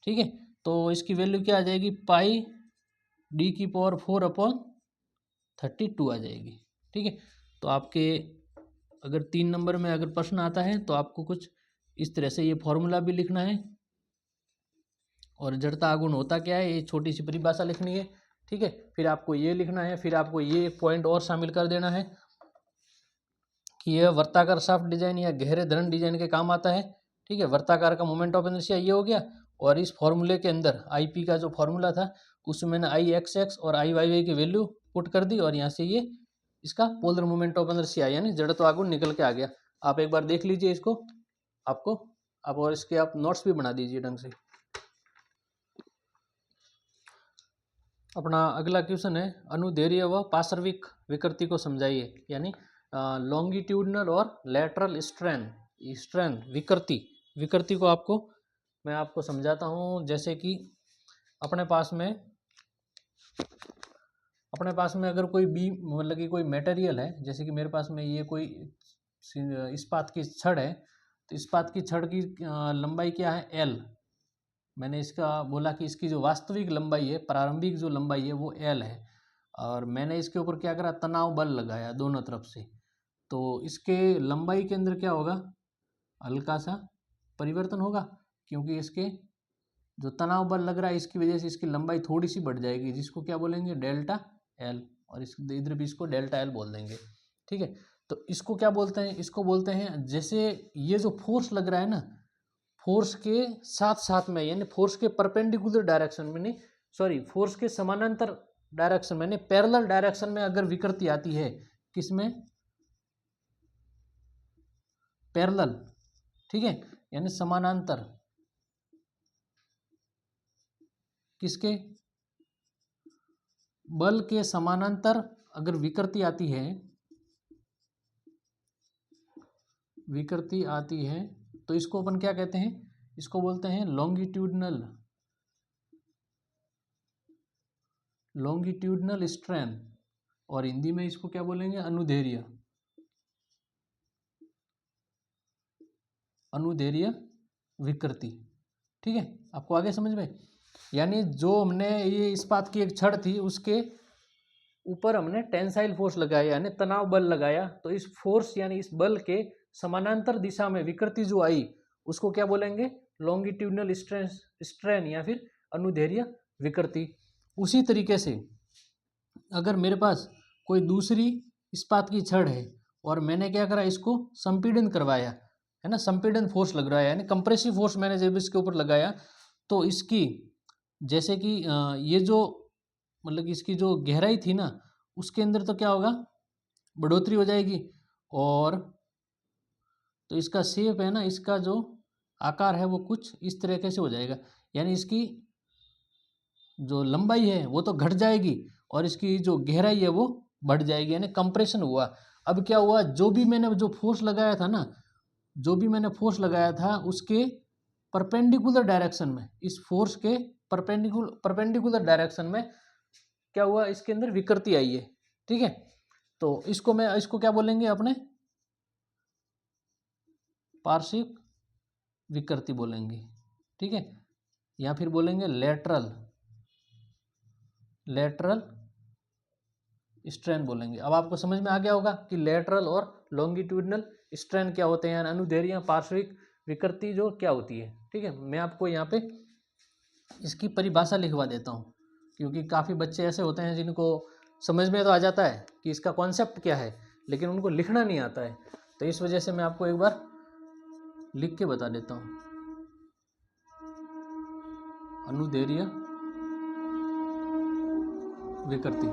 ठीक है, तो इसकी वैल्यू क्या आ जाएगी, पाई डी की पावर 4/32 आ जाएगी। ठीक है, तो आपके अगर 3 नंबर में अगर प्रश्न आता है तो आपको कुछ इस तरह से ये फॉर्मूला भी लिखना है, और जड़ता आघूर्ण होता क्या है ये छोटी सी परिभाषा लिखनी है। ठीक है, फिर आपको ये लिखना है, फिर आपको ये पॉइंट और शामिल कर देना है कि यह वर्ताकार शाफ्ट डिजाइन या गहरे धरन डिजाइन के काम आता है। ठीक है, वर्ताकार का मोमेंट ऑफ इनर्शिया ये हो गया, और इस फॉर्मूले के अंदर आईपी का जो फॉर्मूला था उसमें मैंने आई एक्स एक्स और आई वाई वाई की वैल्यू पुट कर दी, और यहाँ से ये इसका पोलर मोमेंट ऑफ इनर्शिया यानी जड़त्व आघूर्ण निकल के आ गया। आप एक बार देख लीजिए इसको, आपको आप और इसके आप नोट्स भी बना दीजिए ढंग से। अपना अगला क्वेश्चन है अनुदैर्ध्य व पार्श्विक विकृति को समझाइए, यानी लॉन्गिट्यूडनल और लेटरल स्ट्रेन विकृति को आपको मैं आपको समझाता हूँ। जैसे कि अपने पास में अगर कोई बीम मतलब कि कोई मटेरियल है, जैसे कि मेरे पास में ये कोई इस्पात की छड़ है, तो इस्पात की छड़ की लंबाई क्या है L। मैंने इसका बोला कि इसकी जो वास्तविक लंबाई है, प्रारंभिक जो लंबाई है वो L है, और मैंने इसके ऊपर क्या करा, तनाव बल लगाया दोनों तरफ से, तो इसके लंबाई के अंदर क्या होगा, हल्का सा परिवर्तन होगा, क्योंकि इसके जो तनाव बल लग रहा है इसकी वजह से इसकी लंबाई थोड़ी सी बढ़ जाएगी, जिसको क्या बोलेंगे डेल्टा L, और इस इधर भी इसको डेल्टा L बोल देंगे। ठीक है, तो इसको क्या बोलते हैं, इसको बोलते हैं जैसे ये जो फोर्स लग रहा है ना, फोर्स के साथ साथ में यानी फोर्स के परपेंडिकुलर डायरेक्शन में, नहीं सॉरी, फोर्स के समानांतर डायरेक्शन में, पैरेलल डायरेक्शन में अगर विकृति आती है, किसमें, पैरेलल, ठीक है, यानी समानांतर, किसके, बल के समानांतर अगर विकृति आती है तो इसको अपन क्या कहते हैं, इसको बोलते हैं लॉन्गिट्यूडनल स्ट्रेन, और हिंदी में इसको क्या बोलेंगे, अनुदैर्ध्य विकृति। ठीक है, आपको आगे समझ में, यानी जो हमने ये इस्पात की एक छड़ थी उसके ऊपर हमने टेंसाइल फोर्स लगाया यानी तनाव बल लगाया, तो इस फोर्स यानी इस बल के समानांतर दिशा में विकृति जो आई उसको क्या बोलेंगे, लॉन्गिट्यूडनल स्ट्रेन या फिर अनुदैर्ध्य विकृति। उसी तरीके से अगर मेरे पास कोई दूसरी इस्पात की छड़ है और मैंने क्या करा, इसको संपीड़न करवाया है ना, संपीड़न फोर्स लग रहा है यानी कंप्रेसिव फोर्स मैंने जब इसके ऊपर लगाया, तो इसकी जैसे कि ये जो मतलब इसकी जो गहराई थी ना उसके अंदर तो क्या होगा, बढ़ोतरी हो जाएगी, और तो इसका शेप है ना, इसका जो आकार है वो कुछ इस तरीके से हो जाएगा, यानी इसकी जो लंबाई है वो तो घट जाएगी और इसकी जो गहराई है वो बढ़ जाएगी, यानी कंप्रेशन हुआ। अब क्या हुआ, जो भी मैंने फोर्स लगाया था उसके परपेंडिकुलर डायरेक्शन में, इस फोर्स के परपेंडिकुलर डायरेक्शन में क्या हुआ, इसके अंदर विकृति आई है। ठीक है, तो इसको क्या बोलेंगे, अपने पार्श्विक विकृति बोलेंगे। ठीक है, या फिर बोलेंगे लेटरल स्ट्रेन बोलेंगे। अब आपको समझ में आ गया होगा कि लेटरल और लॉन्गिट्यूडनल स्ट्रेन क्या होते हैं, अनुदैर्ध्य पार्श्विक विकृति जो क्या होती है। ठीक है, मैं आपको यहाँ पे इसकी परिभाषा लिखवा देता हूँ, क्योंकि काफ़ी बच्चे ऐसे होते हैं जिनको समझ में तो आ जाता है कि इसका कॉन्सेप्ट क्या है, लेकिन उनको लिखना नहीं आता है, तो इस वजह से मैं आपको एक बार लिख के बता देता हूँ। अनुदैर्ध्य विकृति,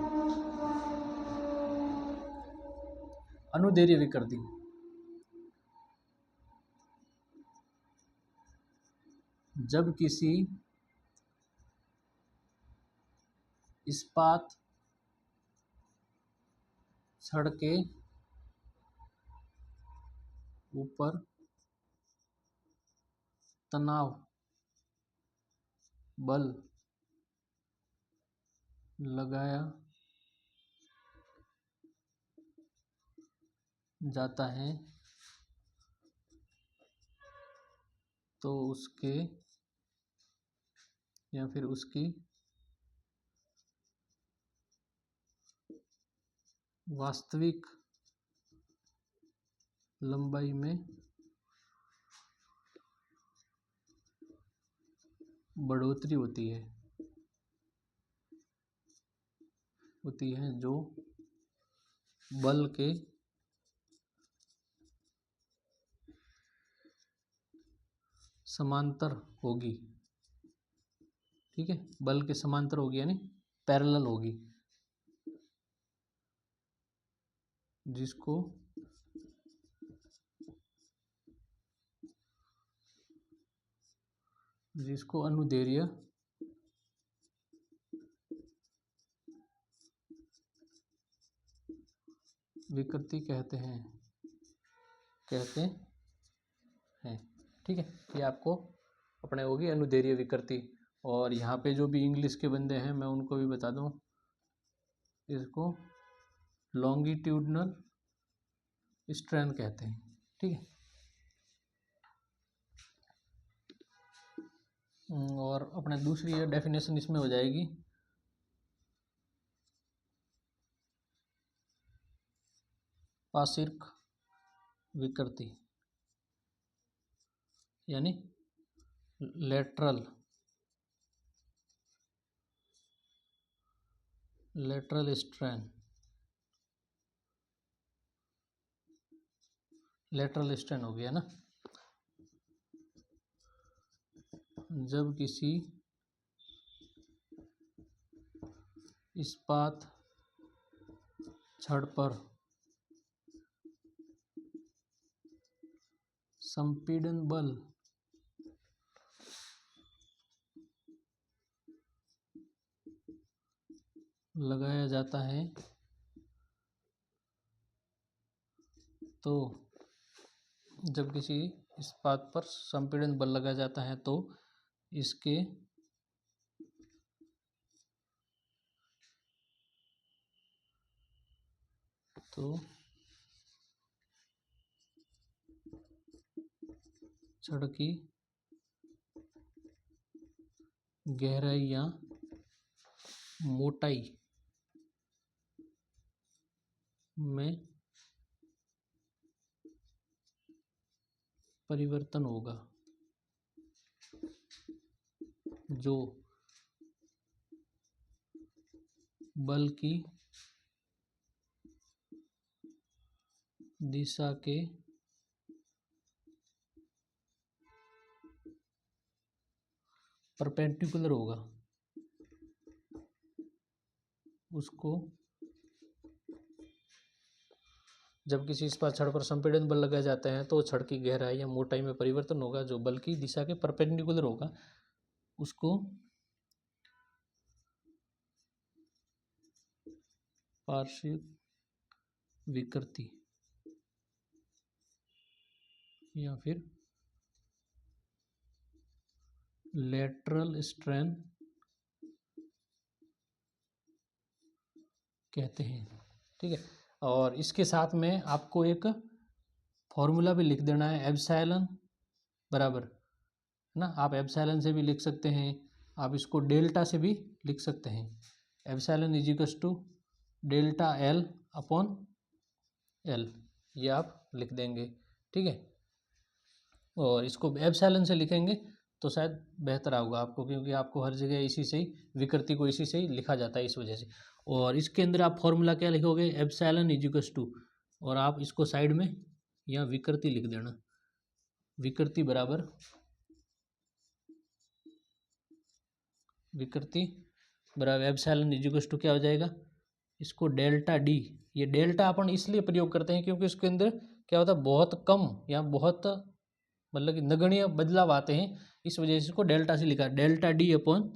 अनुदैर्ध्य विकृति जब किसी इस्पात छड़ के ऊपर तनाव बल लगाया जाता है तो उसके या फिर उसकी वास्तविक लंबाई में बढ़ोतरी होती है जो बल के समांतर होगी। ठीक है, बल के समांतर होगी यानी पैरेलल होगी। जिसको अनुदैर्ध्य विकृति कहते हैं। ठीक है, ये आपको अपने होगी अनुदैर्ध्य विकृति। और यहाँ पे जो भी इंग्लिश के बंदे हैं मैं उनको भी बता दूं, इसको लॉन्गिट्यूडनल स्ट्रेन कहते हैं। ठीक है, और अपने दूसरी डेफिनेशन इसमें हो जाएगी पार्श्विक विकृति, यानी लेटरल स्ट्रेन। लेटरल स्ट्रेन हो गया ना, जब किसी इस्पात छड़ पर संपीड़न बल लगाया जाता है तो जब किसी इस्पात पर संपीड़न बल लगाया जाता है तो इसके छड़ की गहराई या मोटाई में परिवर्तन होगा, जो बल की दिशा के परपेंडिकुलर होगा, उसको जब किसी इस्पात छड़ पर संपीड़न बल लगाए जाते हैं तो छड़ की गहराई या मोटाई में परिवर्तन होगा, जो बल की दिशा के परपेंडिकुलर होगा, उसको पार्श्विक विकृति या फिर लेटरल स्ट्रेन कहते हैं। ठीक है, और इसके साथ में आपको एक फॉर्मूला भी लिख देना है, एप्सिलॉन बराबर ना, आप एप्सिलॉन से भी लिख सकते हैं, आप इसको डेल्टा से भी लिख सकते हैं। Epsilon is equals to delta L upon L, ये आप लिख देंगे। ठीक है, और इसको एप्सिलॉन से लिखेंगे तो शायद बेहतर होगा आपको, क्योंकि आपको हर जगह इसी से ही विकृति को इसी से ही लिखा जाता है, इस वजह से। और इसके अंदर आप फॉर्मूला क्या लिखोगे, एप्सिलॉन इज इक्वल्स टू, और आप इसको साइड में या विकृति लिख देना, विकृति बराबर एप्सिलॉन इज इक्वल्स टू क्या हो जाएगा, इसको डेल्टा डी। ये डेल्टा अपन इसलिए प्रयोग करते हैं क्योंकि उसके अंदर क्या होता है, बहुत कम या बहुत मतलब कि नगण्य बदलाव आते हैं, इस वजह से इसको डेल्टा से लिखा, डेल्टा डी अपॉन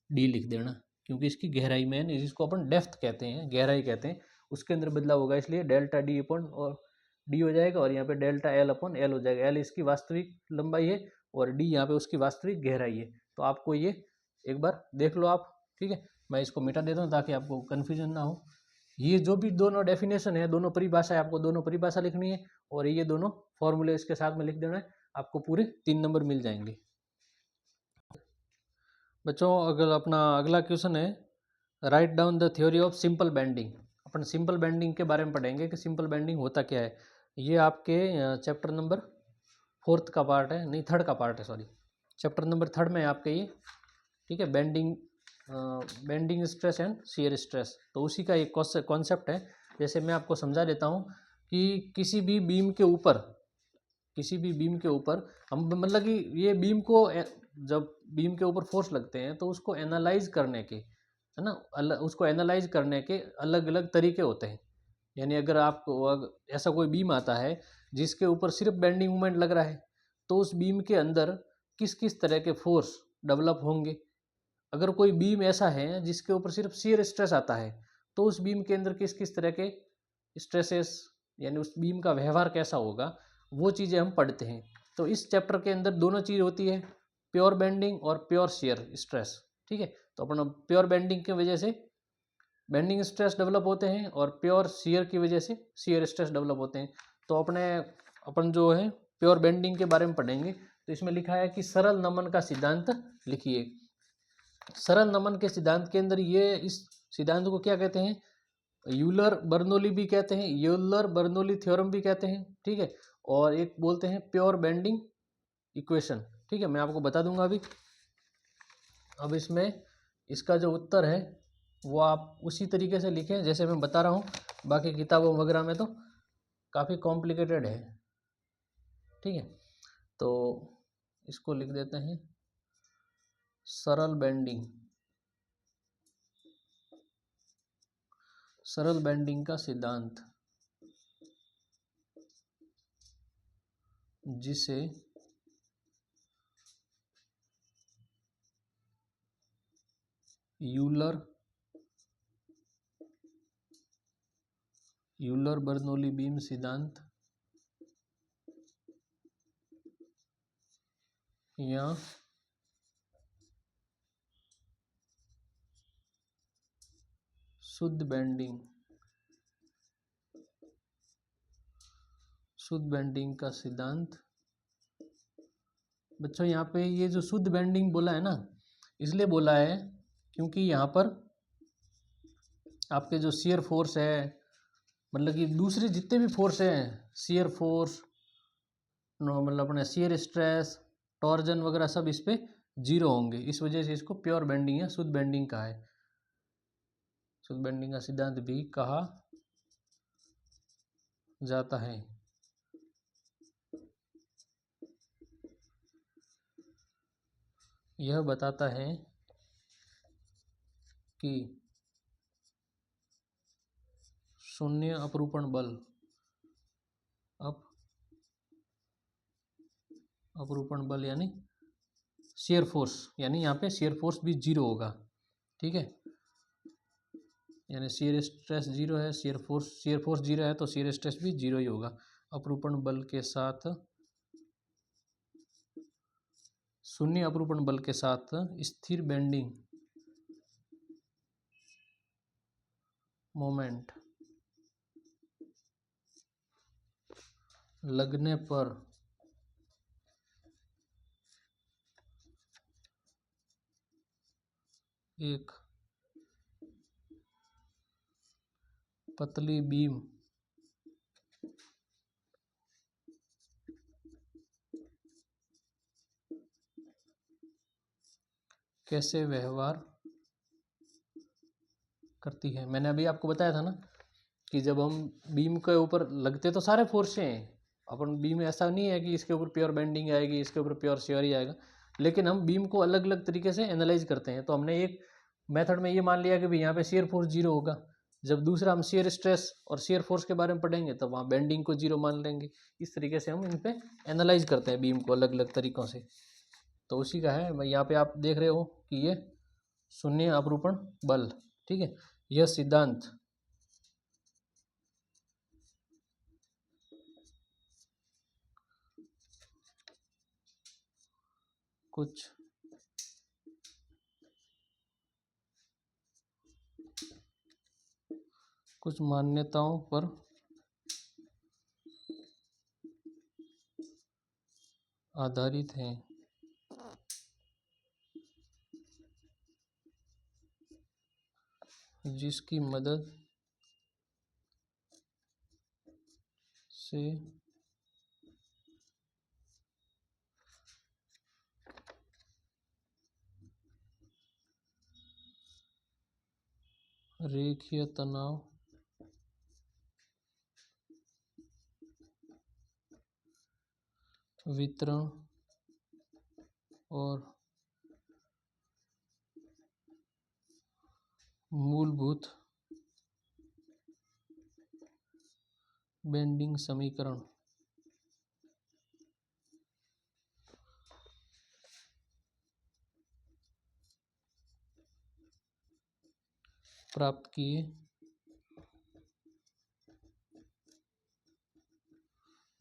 डी लिख देना, क्योंकि इसकी गहराई में, जिसको अपन डेप्थ कहते हैं, गहराई कहते हैं, उसके अंदर बदलाव होगा, इसलिए डेल्टा डी अपॉन और डी हो जाएगा, और यहाँ पे डेल्टा एल अपॉन एल हो जाएगा। एल इसकी वास्तविक लंबाई है और डी यहाँ पे उसकी वास्तविक गहराई है। तो आपको ये एक बार देख लो आप। ठीक है, मैं इसको मिटा देता हूँ ताकि आपको कन्फ्यूजन ना हो। ये जो भी दोनों डेफिनेशन है, दोनों परिभाषा है, आपको दोनों परिभाषा लिखनी है और ये दोनों फॉर्मूले इसके साथ में लिख देना है, आपको पूरे 3 नंबर मिल जाएंगे। बच्चों अपना अगला क्वेश्चन है, write down the theory of simple bending. Upon simple bending के बारे में पढ़ेंगे कि सिंपल बेंडिंग होता क्या है। ये आपके चैप्टर नंबर 4 का पार्ट है, नहीं 3 का पार्ट है, सॉरी, चैप्टर नंबर 3 में आपके ये। ठीक है, bending stress and shear stress, तो उसी का एक कॉन्सेप्ट है। जैसे मैं आपको समझा देता हूँ कि किसी भी बीम के ऊपर हम, मतलब कि ये बीम को, जब बीम के ऊपर फोर्स लगते हैं तो उसको एनालाइज करने के, है ना, उसको एनालाइज करने के अलग अलग तरीके होते हैं। यानी अगर आपको ऐसा कोई बीम आता है जिसके ऊपर सिर्फ बेंडिंग मोमेंट लग रहा है, तो उस बीम के अंदर किस किस तरह के फोर्स डेवलप होंगे। अगर कोई बीम ऐसा है जिसके ऊपर सिर्फ शियर स्ट्रेस आता है, तो उस बीम के अंदर किस किस तरह के स्ट्रेसेस, यानी उस बीम का व्यवहार कैसा होगा, वो चीज़ें हम पढ़ते हैं। तो इस चैप्टर के अंदर दोनों चीज़ होती है, प्योर बेंडिंग और प्योर शियर स्ट्रेस। ठीक है, तो अपना प्योर बेंडिंग की वजह से बेंडिंग स्ट्रेस डेवलप होते हैं और प्योर शियर की वजह से शियर स्ट्रेस डेवलप होते हैं। तो अपन जो है प्योर बेंडिंग के बारे में पढ़ेंगे। तो इसमें लिखा है कि सरल नमन का सिद्धांत लिखिए। सरल नमन के सिद्धांत के अंदर ये इस सिद्धांत को क्या कहते हैं, यूलर बर्नौली भी कहते हैं, यूलर बर्नौली थ्योरम भी कहते हैं। ठीक है, और एक बोलते हैं प्योर बेंडिंग इक्वेशन। ठीक है, मैं आपको बता दूंगा अभी। अब इसमें इसका जो उत्तर है वो आप उसी तरीके से लिखें जैसे मैं बता रहा हूँ। बाकी किताबों वगैरह में तो काफ़ी कॉम्प्लिकेटेड है। ठीक है, तो इसको लिख देते हैं सरल बेंडिंग, सरल बेंडिंग का सिद्धांत, जिसे यूलर बर्नौली बीम सिद्धांत या शुद्ध बेंडिंग का सिद्धांत। बच्चों यहाँ पे ये जो शुद्ध बेंडिंग बोला है ना, इसलिए बोला है क्योंकि यहाँ पर आपके जो शियर फोर्स है, मतलब कि दूसरे जितने भी फोर्स हैं, शियर फोर्स, मतलब अपने शियर स्ट्रेस, टॉर्जन वगैरह सब इस पे जीरो होंगे। इस वजह से इसको प्योर बेंडिंग या शुद्ध बेंडिंग कहा है, शुद्ध बेंडिंग का सिद्धांत भी कहा जाता है। यह बताता है कि शून्य अपरूपण बल, अपरूपण बल यानी शियर फोर्स, यानी यहाँ पे शियर फोर्स भी जीरो होगा। ठीक है, यानी शियर स्ट्रेस जीरो है, शियर फोर्स जीरो है, तो शियर स्ट्रेस भी जीरो ही होगा। अपरूपण बल के साथ, शून्य अपरूपण बल के साथ स्थिर बेंडिंग मोमेंट लगने पर एक पतली बीम कैसे व्यवहार करती है। मैंने अभी आपको बताया था ना कि जब हम बीम के ऊपर लगते तो सारे फोर्स हैं, अपन बीम ऐसा नहीं है कि इसके ऊपर प्योर बेंडिंग आएगी, इसके ऊपर प्योर शियर ही आएगा, लेकिन हम बीम को अलग अलग तरीके से एनालाइज करते हैं। तो हमने एक मेथड में ये मान लिया कि भाई यहाँ पे शियर फोर्स जीरो होगा। जब दूसरा हम शियर स्ट्रेस और शियर फोर्स के बारे में पढ़ेंगे तो वहाँ बेंडिंग को जीरो मान लेंगे। इस तरीके से हम इन पे एनालाइज करते हैं बीम को अलग अलग तरीक़ों से। तो उसी का है यहाँ पे आप देख रहे हो कि ये शून्य अपरूपण बल। ठीक है, यह सिद्धांत कुछ मान्यताओं पर आधारित है, जिसकी मदद से रेखीय तनाव वितरण और मूलभूत बेंडिंग समीकरण प्राप्त किए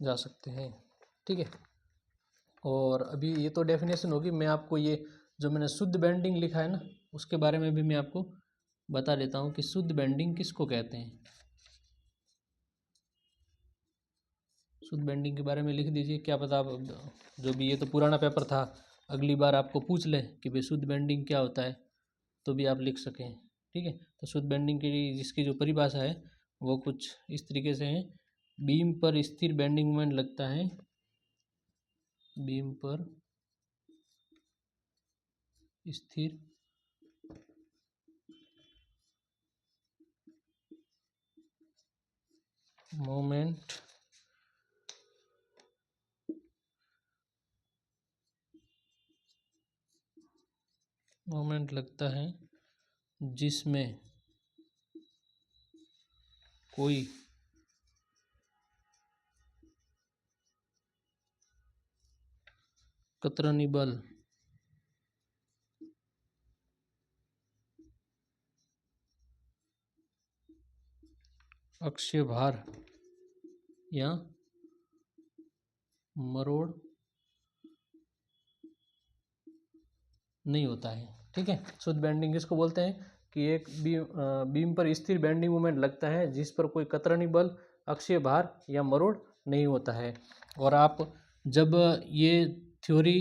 जा सकते हैं। ठीक है, और अभी ये तो डेफिनेशन होगी, मैं आपको ये जो मैंने शुद्ध बेंडिंग लिखा है ना, उसके बारे में भी मैं आपको बता देता हूँ कि शुद्ध बेंडिंग किसको कहते हैं। शुद्ध बेंडिंग के बारे में लिख दीजिए, क्या पता आप जो भी, ये तो पुराना पेपर था, अगली बार आपको पूछ ले कि भाई शुद्ध बेंडिंग क्या होता है, तो भी आप लिख सकें। ठीक है, तो शुद्ध बेंडिंग की जिसकी जो परिभाषा है वो कुछ इस तरीके से है। बीम पर स्थिर बेंडिंग मोमेंट लगता है, बीम पर स्थिर मोमेंट लगता है जिसमें कोई कतरनी बल अक्षीय भार या मरोड़ नहीं होता है। ठीक है, शुद्ध बेंडिंग किसको बोलते हैं कि एक बीम पर स्थिर बेंडिंग मोमेंट लगता है जिस पर कोई कतरनी बल, अक्षीय भार या मरोड़ नहीं होता है। और आप जब ये थ्योरी